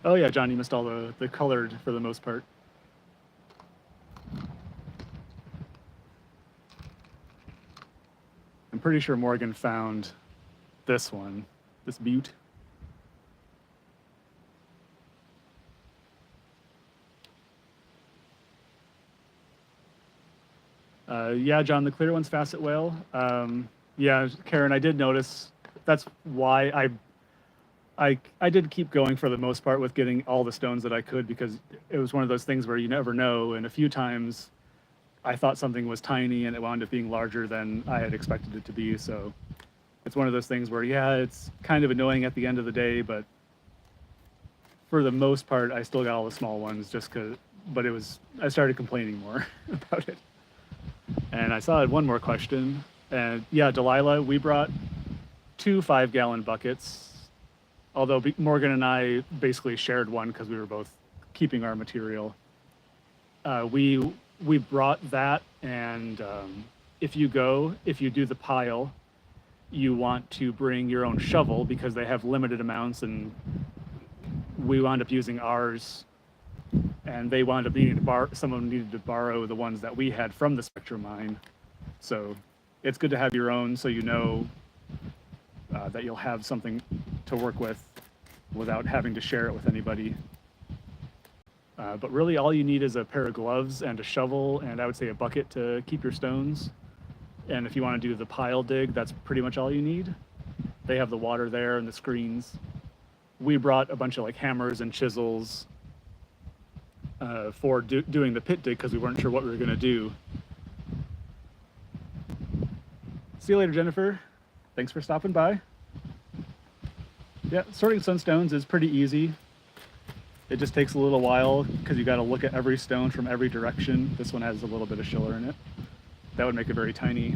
Oh yeah, John, you missed all the colored for the most part. I'm pretty sure Morgan found this one, this butte. Yeah, John, the clear one's facet whale. Yeah, Karen, I did notice. That's why I did keep going for the most part with getting all the stones that I could, because it was one of those things where you never know. And a few times I thought something was tiny and it wound up being larger than I had expected it to be. So it's one of those things where, yeah, it's kind of annoying at the end of the day, but for the most part, I still got all the small ones just because, but I started complaining more about it. And I saw I had one more question. And yeah, Delilah, we brought 2 5-gallon buckets, although Morgan and I basically shared one because we were both keeping our material. We brought that, and if you do the pile, you want to bring your own shovel because they have limited amounts, and we wound up using ours, and they wound up needing to someone needed to borrow the ones that we had from the Spectrum mine. So it's good to have your own, so you know that you'll have something to work with without having to share it with anybody. But really all you need is a pair of gloves and a shovel, and I would say a bucket to keep your stones. And if you want to do the pile dig, that's pretty much all you need. They have the water there and the screens. We brought a bunch of like hammers and chisels for doing the pit dig because we weren't sure what we were going to do. See you later, Jennifer. Thanks for stopping by. Yeah, sorting sunstones is pretty easy. It just takes a little while because you got to look at every stone from every direction. This one has a little bit of schiller in it. That would make a very tiny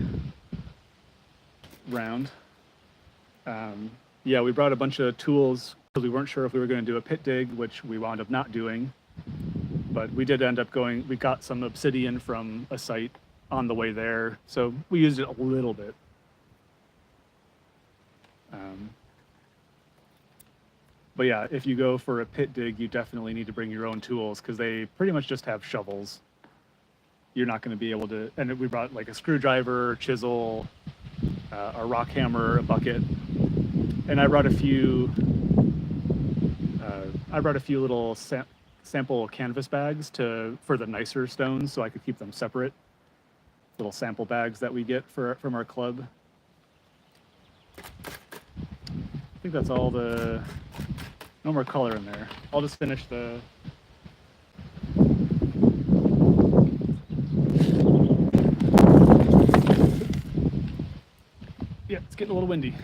round. Yeah, we brought a bunch of tools because we weren't sure if we were going to do a pit dig, which we wound up not doing. But we did end up we got some obsidian from a site on the way there, so we used it a little bit. But yeah, if you go for a pit dig, you definitely need to bring your own tools because they pretty much just have shovels. You're not going to be able to, and we brought like a screwdriver, chisel, a rock hammer, a bucket, and I brought a few little sample canvas bags for the nicer stones, so I could keep them separate. Little sample bags that we get from our club. I think that's all no more color in there. I'll just finish the... Yeah, it's getting a little windy.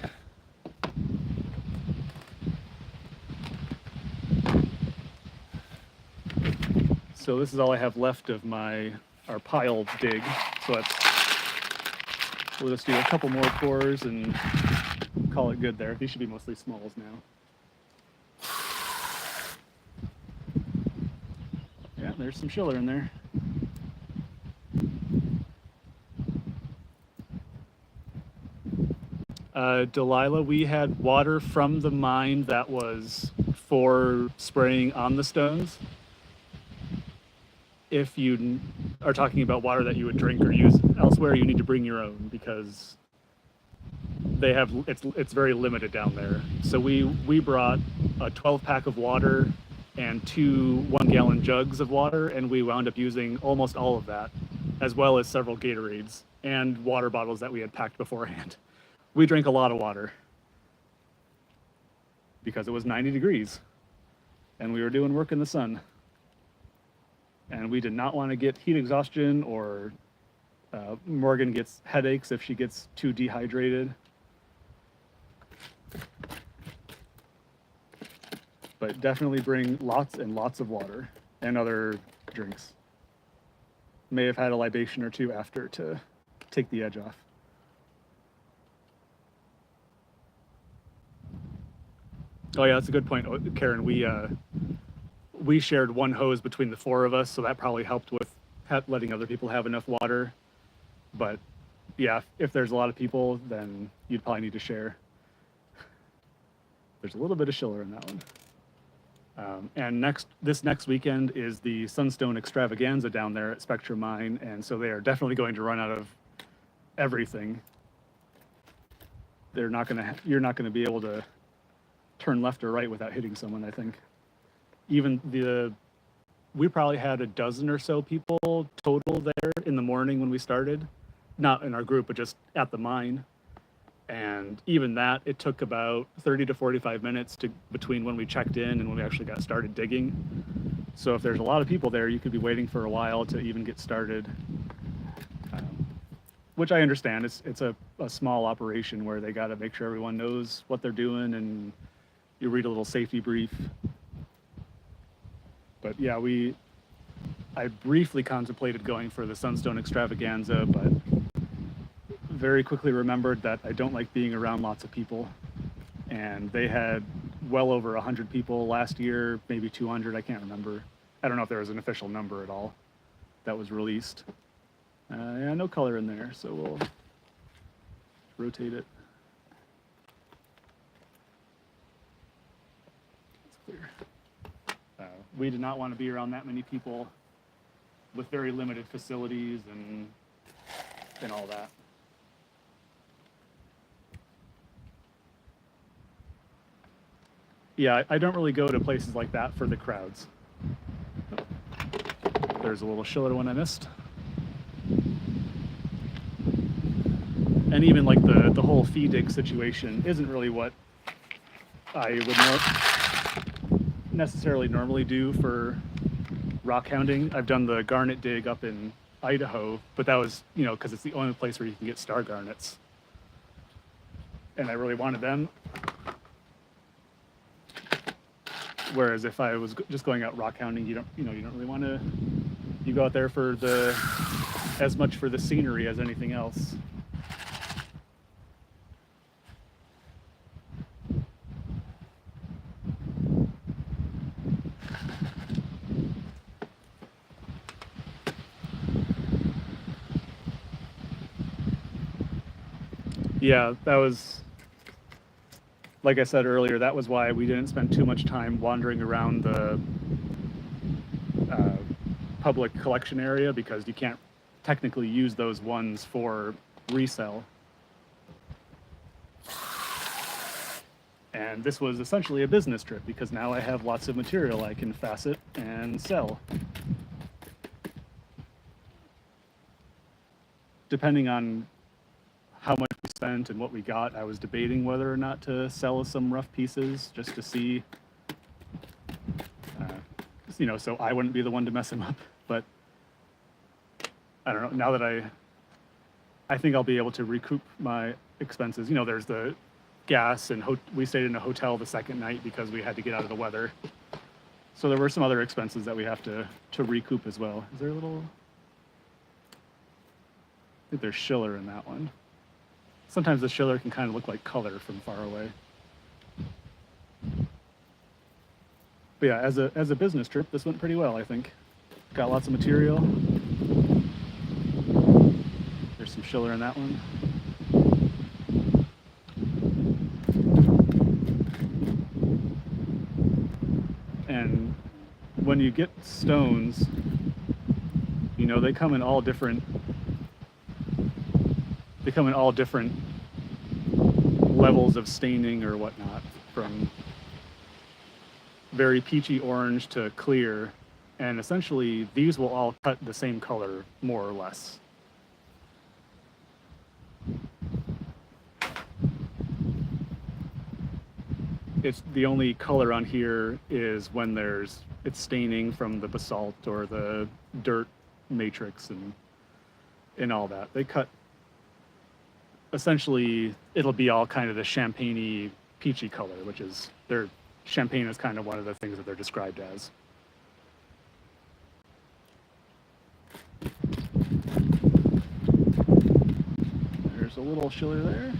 So this is all I have left of our pile dig. So we'll just do a couple more pours and call it good there. These should be mostly smalls now. Yeah, there's some schiller in there. Delilah, we had water from the mine that was for spraying on the stones. If you are talking about water that you would drink or use elsewhere, you need to bring your own because they have it's very limited down there. So we brought a 12 pack of water and two 1 gallon jugs of water, and we wound up using almost all of that, as well as several Gatorades and water bottles that we had packed beforehand. We drank a lot of water because it was 90 degrees and we were doing work in the sun. And we did not want to get heat exhaustion, or Morgan gets headaches if she gets too dehydrated. But definitely bring lots and lots of water and other drinks. May have had a libation or two after to take the edge off. Oh yeah, that's a good point, Karen. We shared one hose between the four of us, so that probably helped with letting other people have enough water. But yeah, if there's a lot of people, then you'd probably need to share. There's a little bit of Schiller in that one. And this next weekend is the Sunstone extravaganza down there at Spectrum Mine, and so they are definitely going to run out of everything. You're not gonna be able to turn left or right without hitting someone, I think. We probably had a dozen or so people total there in the morning when we started, not in our group, but just at the mine. And even that, it took about 30 to 45 minutes between when we checked in and when we actually got started digging. So if there's a lot of people there, you could be waiting for a while to even get started, which I understand. It's a small operation where they got to make sure everyone knows what they're doing, and you read a little safety brief. But yeah, I briefly contemplated going for the Sunstone extravaganza, but very quickly remembered that I don't like being around lots of people. And they had well over 100 people last year, maybe 200, I can't remember. I don't know if there was an official number at all that was released. Yeah, no color in there, so we'll rotate it. It's clear. We did not want to be around that many people with very limited facilities and all that. Yeah, I don't really go to places like that for the crowds. There's a little Schiller one I missed. And even like the whole fee dig situation isn't really what I would necessarily normally do for rock hounding. I've done the garnet dig up in Idaho, but that was, because it's the only place where you can get star garnets. And I really wanted them. Whereas if I was just going out rock hounding, you don't really want to. You go out there for as much for the scenery as anything else. Yeah, that was, like I said earlier, that was why we didn't spend too much time wandering around the public collection area, because you can't technically use those ones for resale. And this was essentially a business trip, because now I have lots of material I can facet and sell. Depending on how much we spent and what we got, I was debating whether or not to sell some rough pieces just to see, so I wouldn't be the one to mess them up. But I don't know, now that I think I'll be able to recoup my expenses. There's the gas, and we stayed in a hotel the second night because we had to get out of the weather. So there were some other expenses that we have to recoup as well. Is there a little, I think there's Schiller in that one. Sometimes the Schiller can kind of look like color from far away. But yeah, as a business trip, this went pretty well, I think. Got lots of material. There's some Schiller in that one. And when you get stones, they come in all different levels of staining or whatnot, from very peachy orange to clear. And essentially, these will all cut the same color, more or less. It's the only color on here is when it's staining from the basalt or the dirt matrix and all that. They cut, essentially, it'll be all kind of the champagne-y, peachy color, which is, champagne is kind of one of the things that they're described as. There's a little schiller there.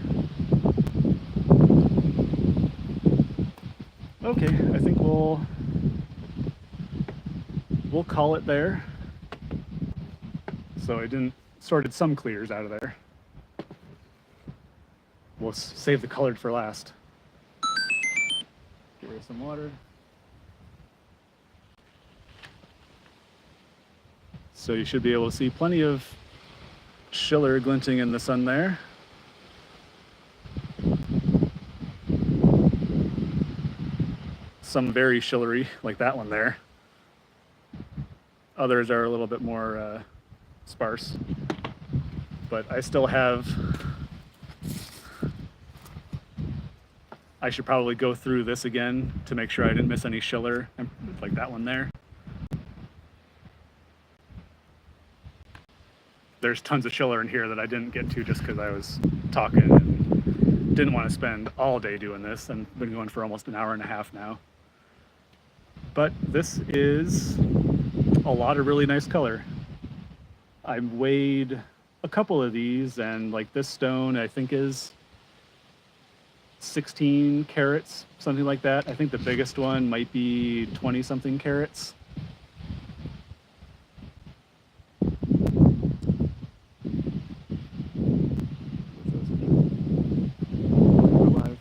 Okay, I think we'll call it there. So I sorted some clears out of there. We'll save the colored for last. Give her some water. So you should be able to see plenty of schiller glinting in the sun there. Some very schillery, like that one there. Others are a little bit more sparse. But I still have... I should probably go through this again to make sure I didn't miss any schiller, like that one there. There's tons of schiller in here that I didn't get to just because I was talking and didn't want to spend all day doing this. I've been going for almost an hour and a half now. But this is a lot of really nice color. I weighed a couple of these, and like this stone I think is 16 carats, something like that. I think the biggest one might be 20 something carats.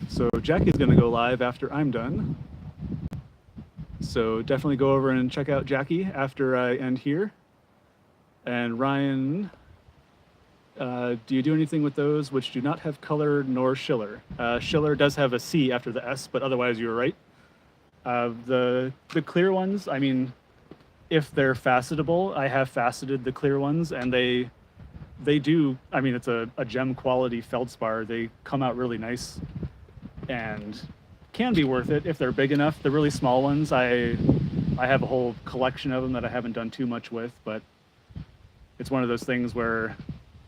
So Jackie's gonna go live after I'm done. So definitely go over and check out Jackie after I end here. And Ryan, do you do anything with those which do not have color nor schiller? Schiller does have a C after the S, but otherwise you were right. The clear ones, I mean, if they're facetable, I have faceted the clear ones, and they do, I mean, it's a gem quality feldspar. They come out really nice and can be worth it if they're big enough. The really small ones, I have a whole collection of them that I haven't done too much with, but it's one of those things where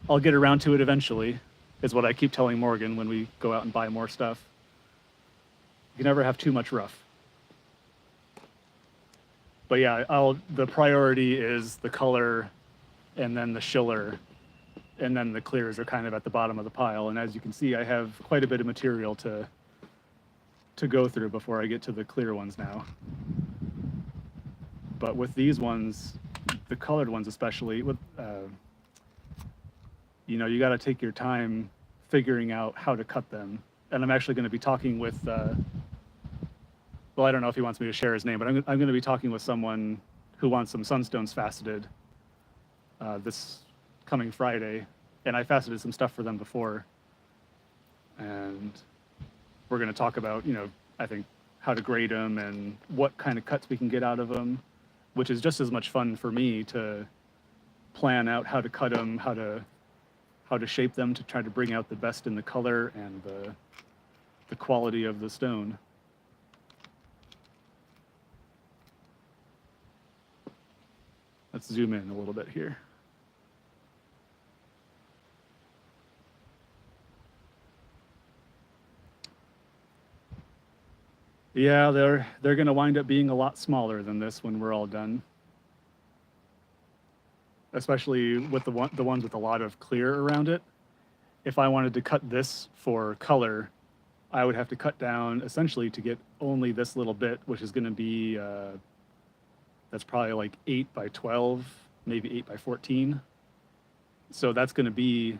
I'll get around to it eventually, is what I keep telling Morgan when we go out and buy more stuff. You can never have too much rough. But yeah, the priority is the color, and then the schiller, and then the clears are kind of at the bottom of the pile. And as you can see, I have quite a bit of material to go through before I get to the clear ones now. But with these ones, the colored ones especially, with you know, you got to take your time figuring out how to cut them. And I'm actually going to be talking with, well, I don't know if he wants me to share his name, but I'm going to be talking with someone who wants some sunstones faceted this coming Friday. And I faceted some stuff for them before. And we're going to talk about, you know, I think how to grade them and what kind of cuts we can get out of them, which is just as much fun for me to plan out how to cut them, how to shape them to try to bring out the best in the color and the quality of the stone. Let's zoom in a little bit here. Yeah, they're going to wind up being a lot smaller than this when we're all done. Especially with the ones with a lot of clear around it. If I wanted to cut this for color, I would have to cut down essentially to get only this little bit, which is going to be, that's probably like 8 by 12, maybe 8 by 14. So that's going to be,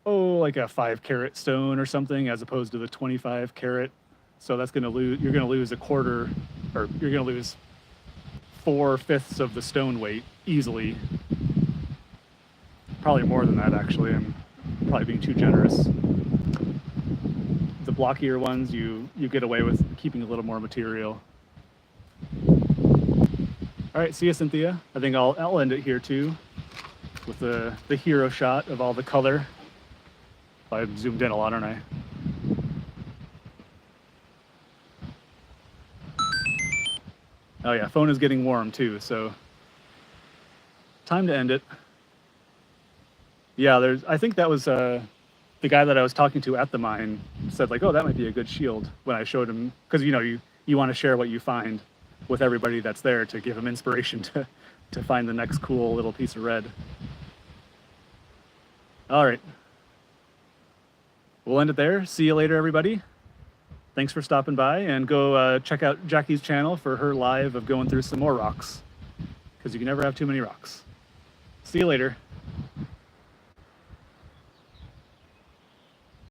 like a 5 carat stone or something, as opposed to the 25 carat. So that's going to lose, you're going to lose a quarter, or you're going to lose 4/5 of the stone weight easily. Probably more than that, actually. I'm probably being too generous. the blockier ones, you get away with keeping a little more material. All right, see you, Cynthia. I think I'll end it here too, with the hero shot of all the color. I zoomed in a lot, aren't I? Oh yeah, phone is getting warm too, so time to end it. Yeah, I think that was the guy that I was talking to at the mine said like, oh, that might be a good shield when I showed him, because you want to share what you find with everybody that's there to give them inspiration to find the next cool little piece of red. All right. We'll end it there. See you later, everybody. Thanks for stopping by, and go check out Jackie's channel for her live of going through some more rocks, because you can never have too many rocks. See you later.